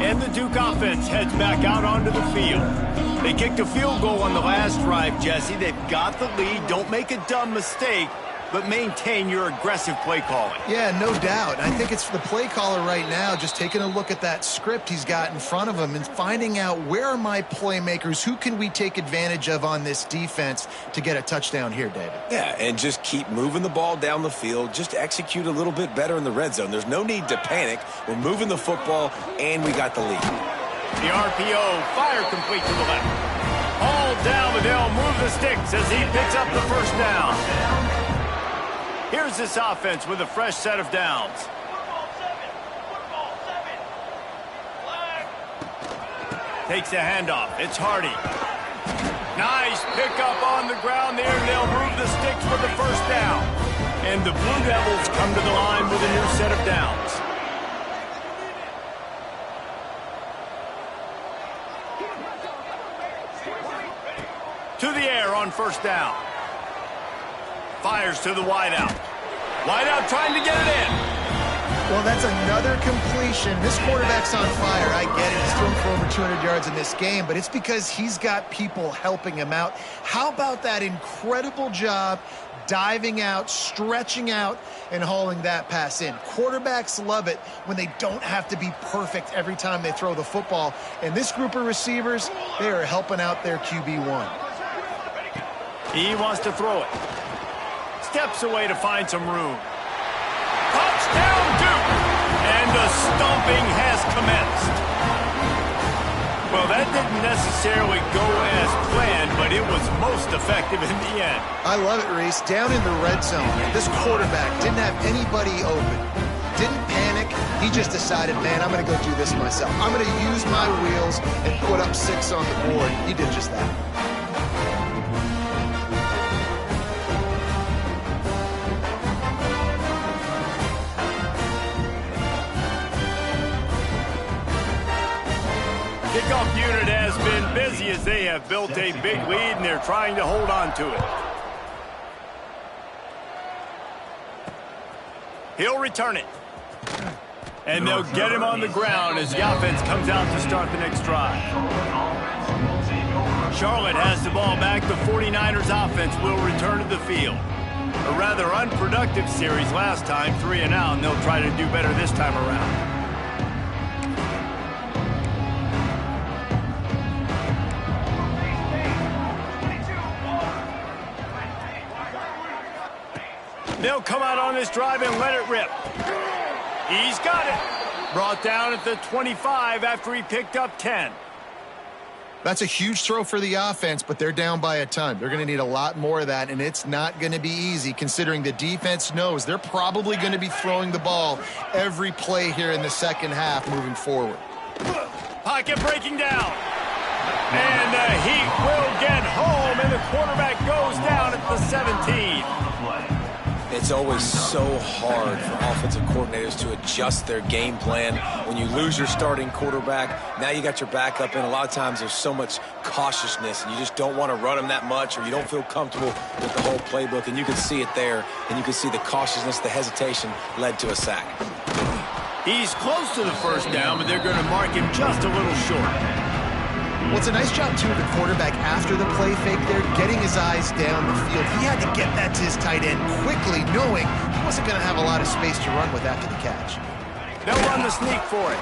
And the Duke offense heads back out onto the field. They kicked a field goal on the last drive, Jesse. They've got the lead. Don't make a dumb mistake, but maintain your aggressive play calling. Yeah, no doubt. I think it's the play caller right now just taking a look at that script he's got in front of him and finding out where are my playmakers, who can we take advantage of on this defense to get a touchdown here, David. Yeah, and just keep moving the ball down the field. Just execute a little bit better in the red zone. There's no need to panic. We're moving the football, and we got the lead. The RPO, fire complete to the left. All down, but they'll move the sticks as he picks up the 1st down. Here's this offense with a fresh set of downs. Takes a handoff. It's Hardy. Nice pickup on the ground there, and they'll move the sticks for the 1st down. And the Blue Devils come to the line with a new set of downs. To the air on 1st down. Fires to the wideout. Wideout trying to get it in. Well, that's another completion. This quarterback's on fire. I get it. He's thrown for over 200 yards in this game, but it's because he's got people helping him out. How about that incredible job diving out, stretching out, and hauling that pass in? Quarterbacks love it when they don't have to be perfect every time they throw the football. And this group of receivers, they are helping out their QB1. He wants to throw it. Steps away to find some room. Touchdown, Duke! And the stomping has commenced. Well, that didn't necessarily go as planned, but it was most effective in the end. I love it, Reese. Down in the red zone, this quarterback didn't have anybody open. Didn't panic. He just decided, man, I'm going to go do this myself. I'm going to use my wheels and put up 6 on the board. He did just that. Kickoff unit has been busy as they have built a big lead, and they're trying to hold on to it. He'll return it. And they'll get him on the ground as the offense comes out to start the next drive. Charlotte has the ball back. The 49ers offense will return to the field. A rather unproductive series last time, 3 and out, and they'll try to do better this time around. They'll come out on this drive and let it rip. He's got it. Brought down at the 25 after he picked up 10. That's a huge throw for the offense, but they're down by a ton. They're going to need a lot more of that, and it's not going to be easy considering the defense knows they're probably going to be throwing the ball every play here in the second half moving forward. Pocket breaking down. And the Heat will get home, and the quarterback goes down at the 17. It's always so hard for offensive coordinators to adjust their game plan. When you lose your starting quarterback, now you got your backup in. A lot of times there's so much cautiousness, and you just don't want to run them that much, or you don't feel comfortable with the whole playbook, and you can see it there, and you can see the cautiousness, the hesitation led to a sack. He's close to the first down, but they're going to mark him just a little short. Well, it's a nice job, too, of the quarterback after the play fake there, getting his eyes down the field. He had to get that to his tight end quickly, knowing he wasn't going to have a lot of space to run with after the catch. They'll run the sneak for it.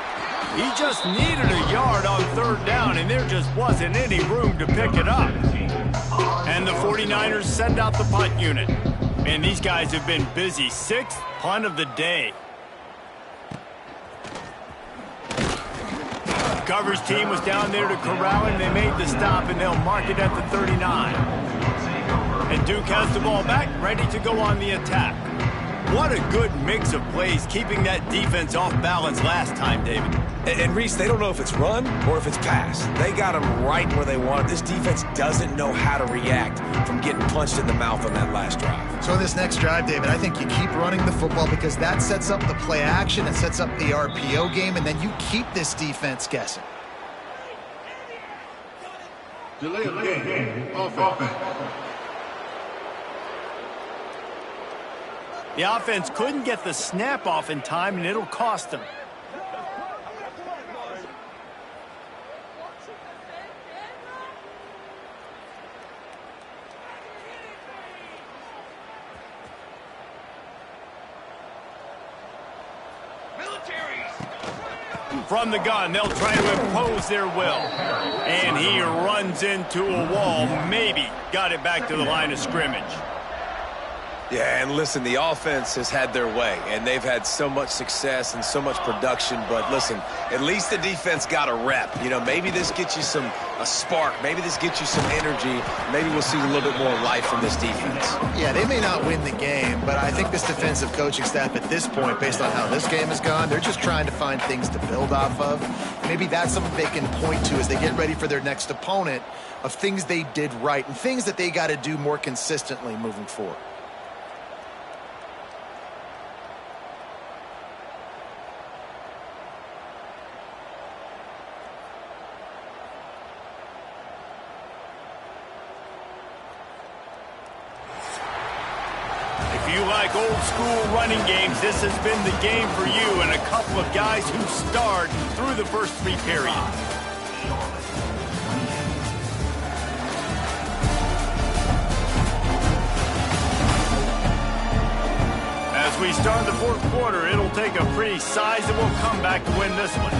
He just needed a yard on third down, and there just wasn't any room to pick it up. And the 49ers send out the punt unit. Man, these guys have been busy. 6th punt of the day. Coverage team was down there to corral him. They made the stop, and they'll mark it at the 39. And Duke has the ball back, ready to go on the attack. What a good mix of plays, keeping that defense off balance last time, David. And Reese, they don't know if it's run or if it's pass. They got them right where they want it. This defense doesn't know how to react from getting punched in the mouth on that last drive. So in this next drive, David, I think you keep running the football because that sets up the play action, it sets up the RPO game, and then you keep this defense guessing. Delay of game. Offense. The offense couldn't get the snap off in time, and it'll cost them. From the gun, they'll try to impose their will. And he runs into a wall, maybe got it back to the line of scrimmage. Yeah, and listen, the offense has had their way, and they've had so much success and so much production. But listen, at least the defense got a rep. You know, maybe this gets you a spark. Maybe this gets you some energy. Maybe we'll see a little bit more life from this defense. Yeah, they may not win the game, but I think this defensive coaching staff at this point, based on how this game has gone, they're just trying to find things to build off of. Maybe that's something they can point to as they get ready for their next opponent of things they did right and things that they got to do more consistently moving forward. If you like old school running games, this has been the game for you and a couple of guys who starred through the first 3 periods. As we start the 4th quarter, it'll take a pretty sizable comeback to win this one.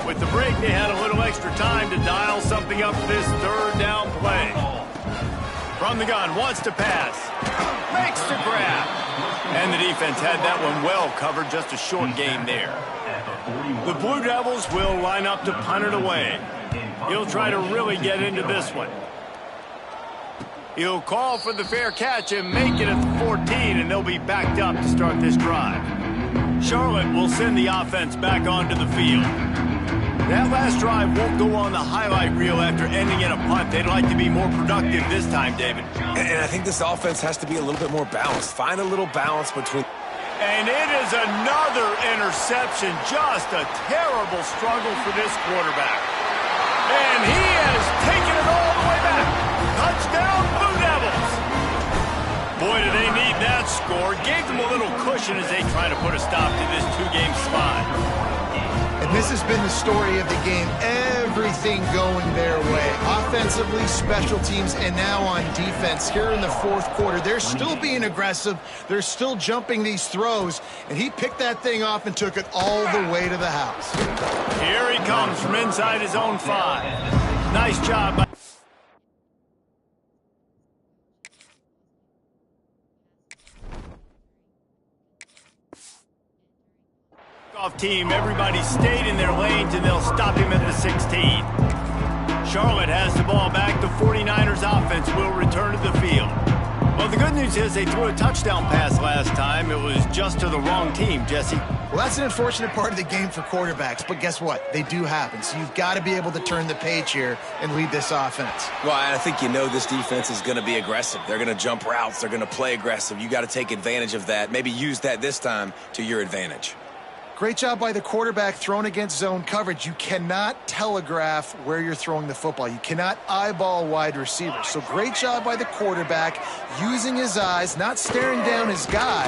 With the break, they had a little extra time to dial something up this 3rd down play. From the gun, wants to pass. Makes the grab. And the defense had that one well covered, just a short gain there. The Blue Devils will line up to punt it away. He'll try to really get into this one. He'll call for the fair catch and make it at the 14, and they'll be backed up to start this drive. Charlotte will send the offense back onto the field. That last drive won't go on the highlight reel after ending in a punt. They'd like to be more productive this time, David. And I think this offense has to be a little bit more balanced. Find a little balance between... And it is another interception. Just a terrible struggle for this quarterback. And he has taken it all the way back. Touchdown, Blue Devils. Boy, do they need that score. Gave them a little cushion as they try to put a stop to this 2-game slide. And this has been the story of the game. Everything going their way. Offensively, special teams, and now on defense here in the 4th quarter. They're still being aggressive. They're still jumping these throws. And he picked that thing off and took it all the way to the house. Here he comes from inside his own 5. Nice job by... team. Everybody stayed in their lanes, and they'll stop him at the 16. Charlotte has the ball back. The 49ers offense will return to the field. Well, the good news is they threw a touchdown pass last time. It was just to the wrong team, Jesse. Well, that's an unfortunate part of the game for quarterbacks, but guess what? They do happen. So you've got to be able to turn the page here and lead this offense. Well, I think you know this defense is going to be aggressive. They're going to jump routes. They're going to play aggressive. You got to take advantage of that. Maybe use that this time to your advantage. Great job by the quarterback thrown against zone coverage. You cannot telegraph where you're throwing the football. You cannot eyeball wide receivers. So great job by the quarterback using his eyes, not staring down his guy,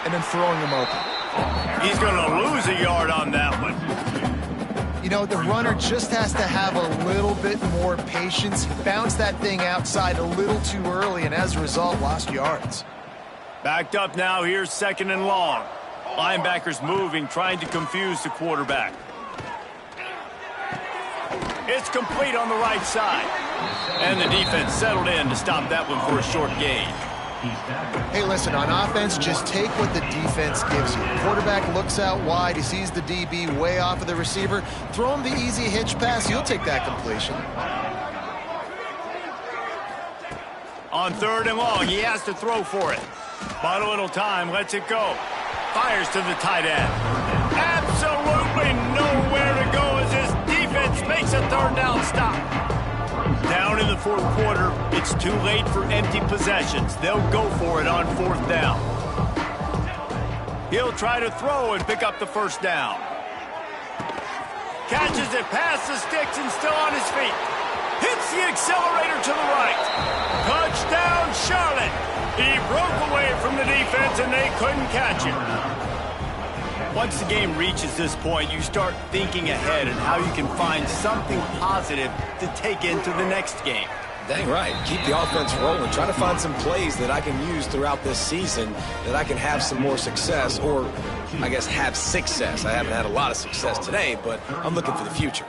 and then throwing him open. He's going to lose a yard on that one. You know, the runner just has to have a little bit more patience. He bounced that thing outside a little too early, and as a result, lost yards. Backed up now, here's 2nd and long. Linebackers moving, trying to confuse the quarterback. It's complete on the right side. And the defense settled in to stop that one for a short gain. Hey, listen, on offense, just take what the defense gives you. Quarterback looks out wide. He sees the DB way off of the receiver. Throw him the easy hitch pass. He'll take that completion. On 3rd and long, he has to throw for it. Bought a little time, lets it go. Fires to the tight end. Absolutely nowhere to go as his defense makes a 3rd down stop. Down in the 4th quarter, it's too late for empty possessions. They'll go for it on 4th down. He'll try to throw and pick up the 1st down. Catches it past the sticks and still on his feet. Hits the accelerator to the right. Touchdown, Charlotte. He broke away from the defense and they couldn't catch him. Once the game reaches this point, you start thinking ahead and how you can find something positive to take into the next game. Dang right. Keep the offense rolling. Try to find some plays that I can use throughout this season that I can have some more success, or I guess have success. I haven't had a lot of success today, but I'm looking for the future.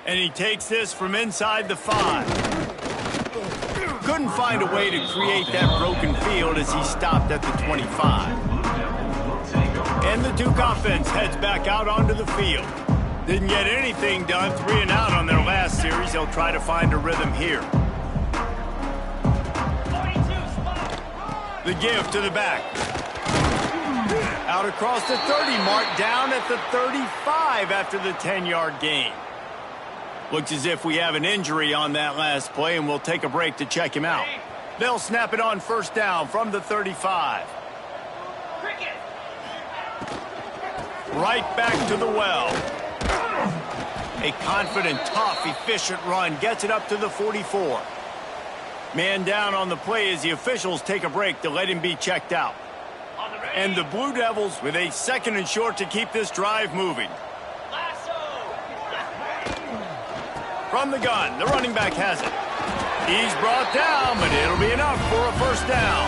And he takes this from inside the 5. Couldn't find a way to create that broken field as he stopped at the 25. And the Duke offense heads back out onto the field. Didn't get anything done, 3 and out on their last series. They'll try to find a rhythm here. The give to the back. Out across the 30 mark, down at the 35 after the 10-yard gain. Looks as if we have an injury on that last play, and we'll take a break to check him out. They'll snap it on 1st down from the 35. Right back to the well. A confident, tough, efficient run gets it up to the 44. Man down on the play as the officials take a break to let him be checked out. And the Blue Devils with a 2nd and short to keep this drive moving. From the gun, the running back has it. He's brought down, but it'll be enough for a 1st down.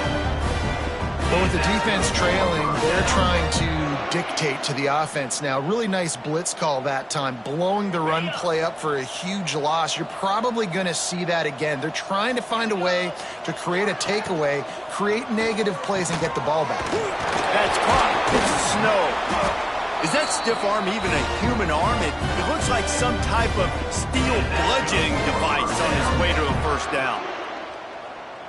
But with the defense trailing, they're trying to dictate to the offense now. Really nice blitz call that time, blowing the run play up for a huge loss. You're probably going to see that again. They're trying to find a way to create a takeaway, create negative plays, and get the ball back. That's caught. It's snow. Is that stiff arm even a human arm? It looks like some type of steel bludgeoning device on his way to a 1st down.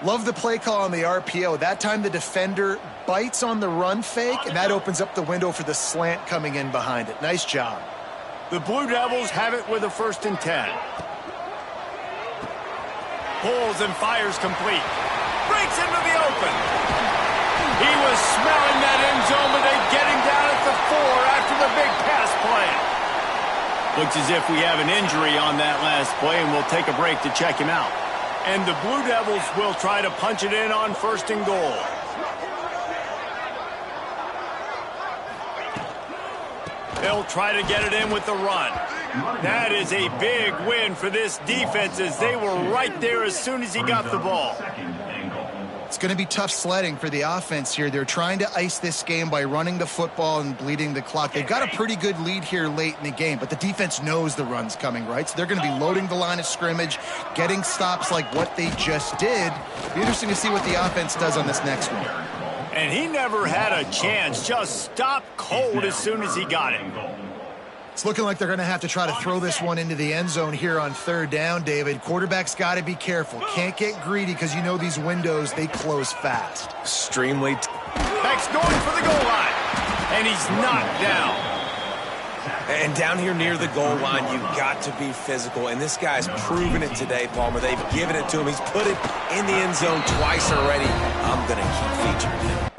Love the play call on the RPO. That time the defender bites on the run fake, and that opens up the window for the slant coming in behind it. Nice job. The Blue Devils have it with a 1st and 10. Pulls and fires complete. Breaks into the open. He was smelling that end zone, but they get him down at the 4 after the big pass play. Looks as if we have an injury on that last play, and we'll take a break to check him out. And the Blue Devils will try to punch it in on 1st and goal. They'll try to get it in with the run. That is a big win for this defense as they were right there as soon as he got the ball. It's going to be tough sledding for the offense here. They're trying to ice this game by running the football and bleeding the clock. They've got a pretty good lead here late in the game, but the defense knows the run's coming, right? So they're going to be loading the line of scrimmage, getting stops like what they just did. Be interesting to see what the offense does on this next one. And he never had a chance. Just stopped cold as soon as he got it. It's looking like they're going to have to try to throw this one into the end zone here on 3rd down, David. Quarterback's got to be careful. Can't get greedy because you know these windows, they close fast. Extremely. Back's going for the goal line. And he's knocked down. And down here near the goal line, you've got to be physical. And this guy's proven it today, Palmer. They've given it to him. He's put it in the end zone twice already. I'm going to keep featuring him.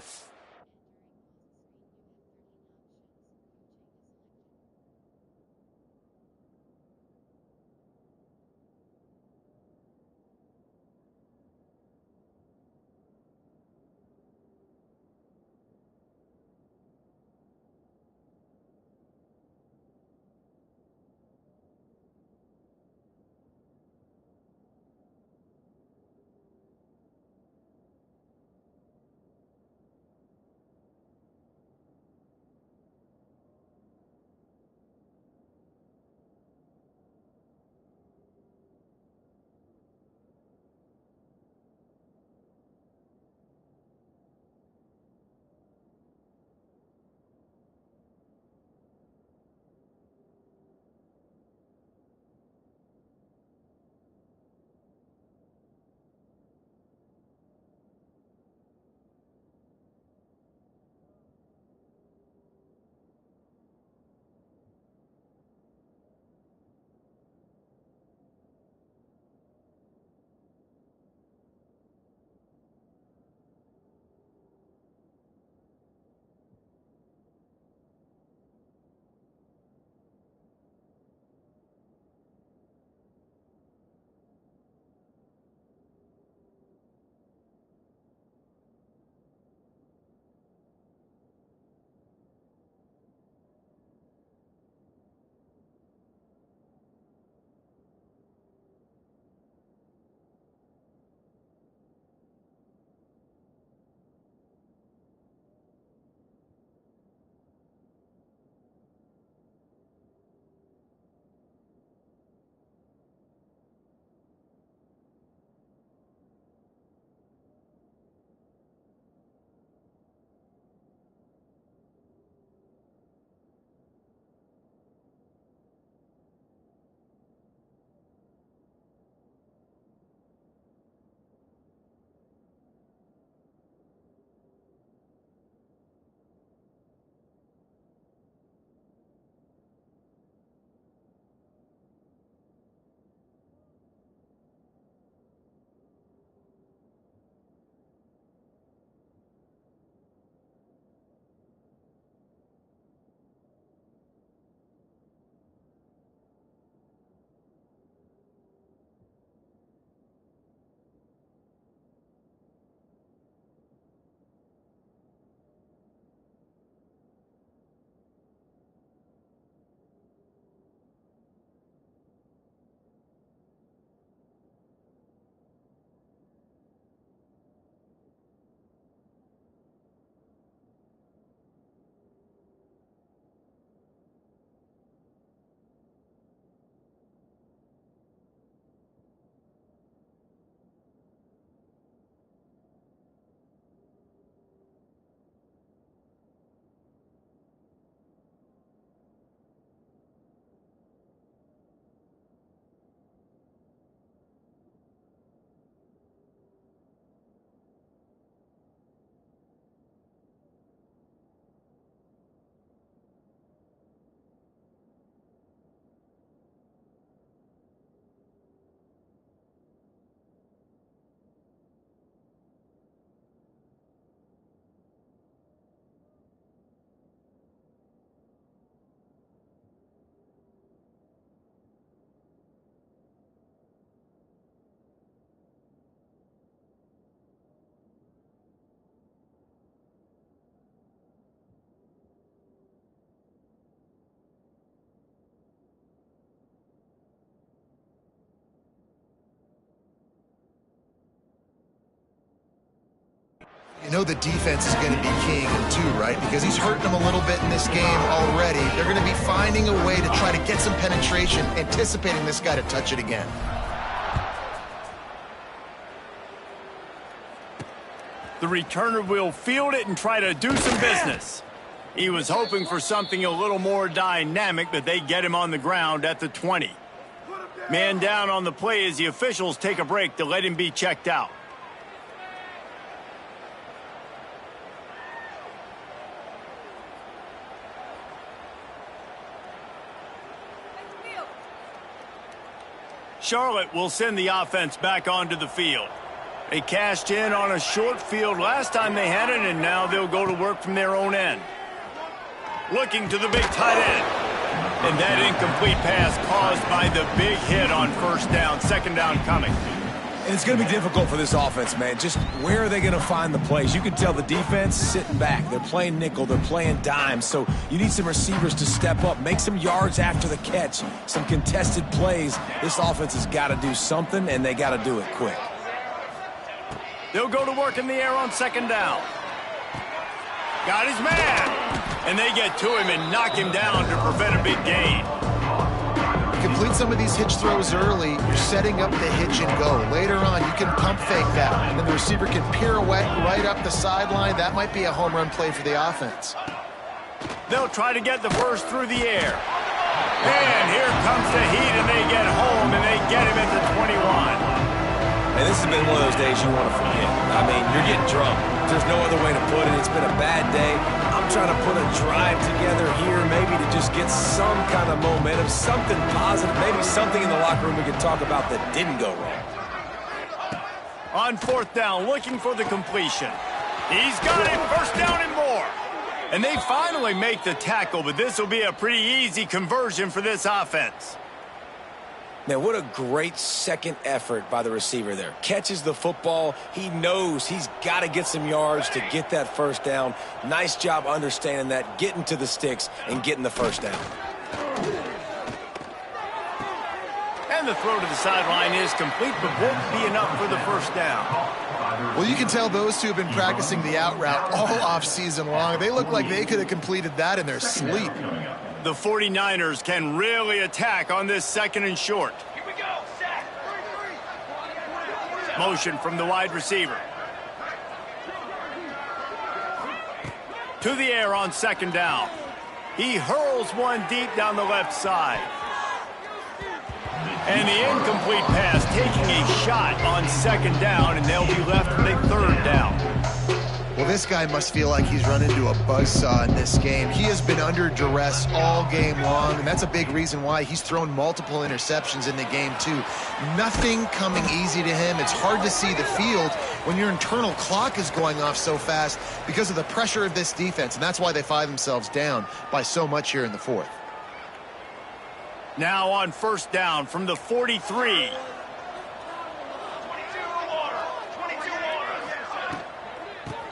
know the defense is going to be keying him too, right? Because he's hurting them a little bit in this game already. They're going to be finding a way to try to get some penetration, anticipating this guy to touch it again. The returner will field it and try to do some business. He was hoping for something a little more dynamic, but they get him on the ground at the 20. Man down on the play as the officials take a break to let him be checked out. Charlotte will send the offense back onto the field. They cashed in on a short field last time they had it, and now they'll go to work from their own end. Looking to the big tight end. And that incomplete pass caused by the big hit on first down, second down coming. And it's going to be difficult for this offense, man. Just where are they going to find the plays? You can tell the defense sitting back. They're playing nickel. They're playing dime. So you need some receivers to step up, make some yards after the catch, some contested plays. This offense has got to do something, and they got to do it quick. They'll go to work in the air on second down. Got his man. And they get to him and knock him down to prevent a big gain. Complete some of these hitch throws early, you're setting up the hitch and go. Later on, you can pump fake that, and then the receiver can pirouette right up the sideline. That might be a home run play for the offense. They'll try to get the first through the air. And here comes the heat, and they get home, and they get him at the 21. And this has been one of those days you want to forget. I mean, you're getting drunk. There's no other way to put it. It's been a bad day. I'm trying to put a drive together here maybe to just get some kind of momentum, something positive, maybe something in the locker room we can talk about that didn't go wrong. On fourth down, looking for the completion. He's got it, first down and more. And they finally make the tackle, but this will be a pretty easy conversion for this offense. Now, what a great second effort by the receiver there. Catches the football. He knows he's got to get some yards to get that first down. Nice job understanding that, getting to the sticks and getting the first down. And the throw to the sideline is complete, but won't be enough for the first down. Well, you can tell those two have been practicing the out route all off-season long. They look like they could have completed that in their sleep. The 49ers can really attack on this second and short. Here we go, sack. Motion from the wide receiver. To the air on second down. He hurls one deep down the left side. And the incomplete pass taking a shot on second down, and they'll be left with a third down. Well, this guy must feel like he's run into a buzzsaw in this game. He has been under duress all game long, and that's a big reason why he's thrown multiple interceptions in the game, too. Nothing coming easy to him. It's hard to see the field when your internal clock is going off so fast because of the pressure of this defense, and that's why they find themselves down by so much here in the fourth. Now on first down from the 43.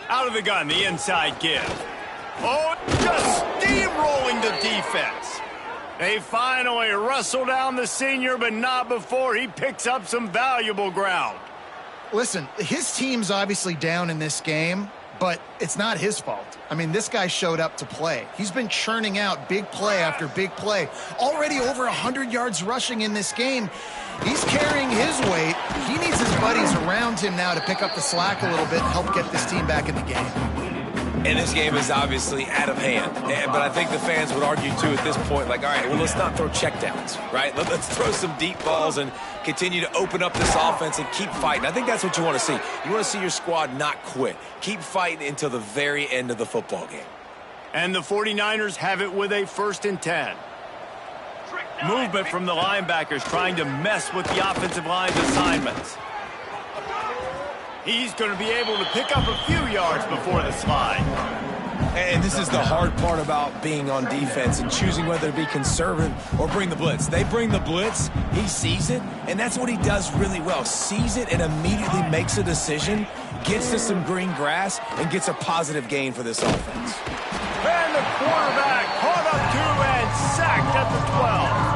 Out of the gun, the inside give. Oh, just steamrolling the defense. They finally wrestle down the senior, but not before he picks up some valuable ground. Listen, his team's obviously down in this game, but it's not his fault. I mean, this guy showed up to play. He's been churning out big play after big play. Already over 100 yards rushing in this game. He's carrying his weight. He needs his buddies around him now to pick up the slack a little bit and help get this team back in the game. And this game is obviously out of hand. But I think the fans would argue, too, at this point, like, all right, well, let's not throw checkdowns, right? Let's throw some deep balls and continue to open up this offense and keep fighting. I think that's what you want to see. You want to see your squad not quit. Keep fighting until the very end of the football game. And the 49ers have it with a 1st and 10. Movement from the linebackers trying to mess with the offensive line's assignments. He's going to be able to pick up a few yards before the slide. And this is the hard part about being on defense and choosing whether to be conservative or bring the blitz. They bring the blitz, he sees it, and that's what he does really well. Sees it and immediately makes a decision, gets to some green grass, and gets a positive gain for this offense. And the quarterback caught up to and sacked at the 12.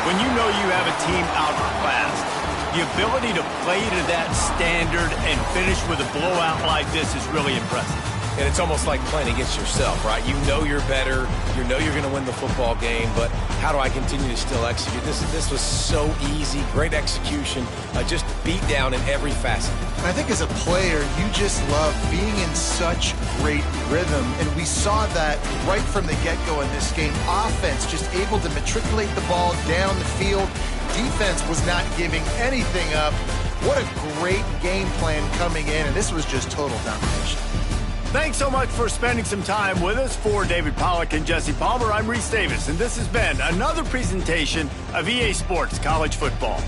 When you know you have a team outclassed, The ability to play to that standard and finish with a blowout like this is really impressive. And it's almost like playing against yourself, right? You know you're better. You know you're going to win the football game, but how do I continue to still execute? This was so easy. Great execution. Just beat down in every facet. I think as a player, you just love being in such great rhythm, and we saw that right from the get-go in this game. Offense just able to matriculate the ball down the field. Defense was not giving anything up. What a great game plan coming in, and this was just total domination. Thanks so much for spending some time with us. For David Pollack and Jesse Palmer, I'm Reese Davis, and this has been another presentation of EA Sports College Football.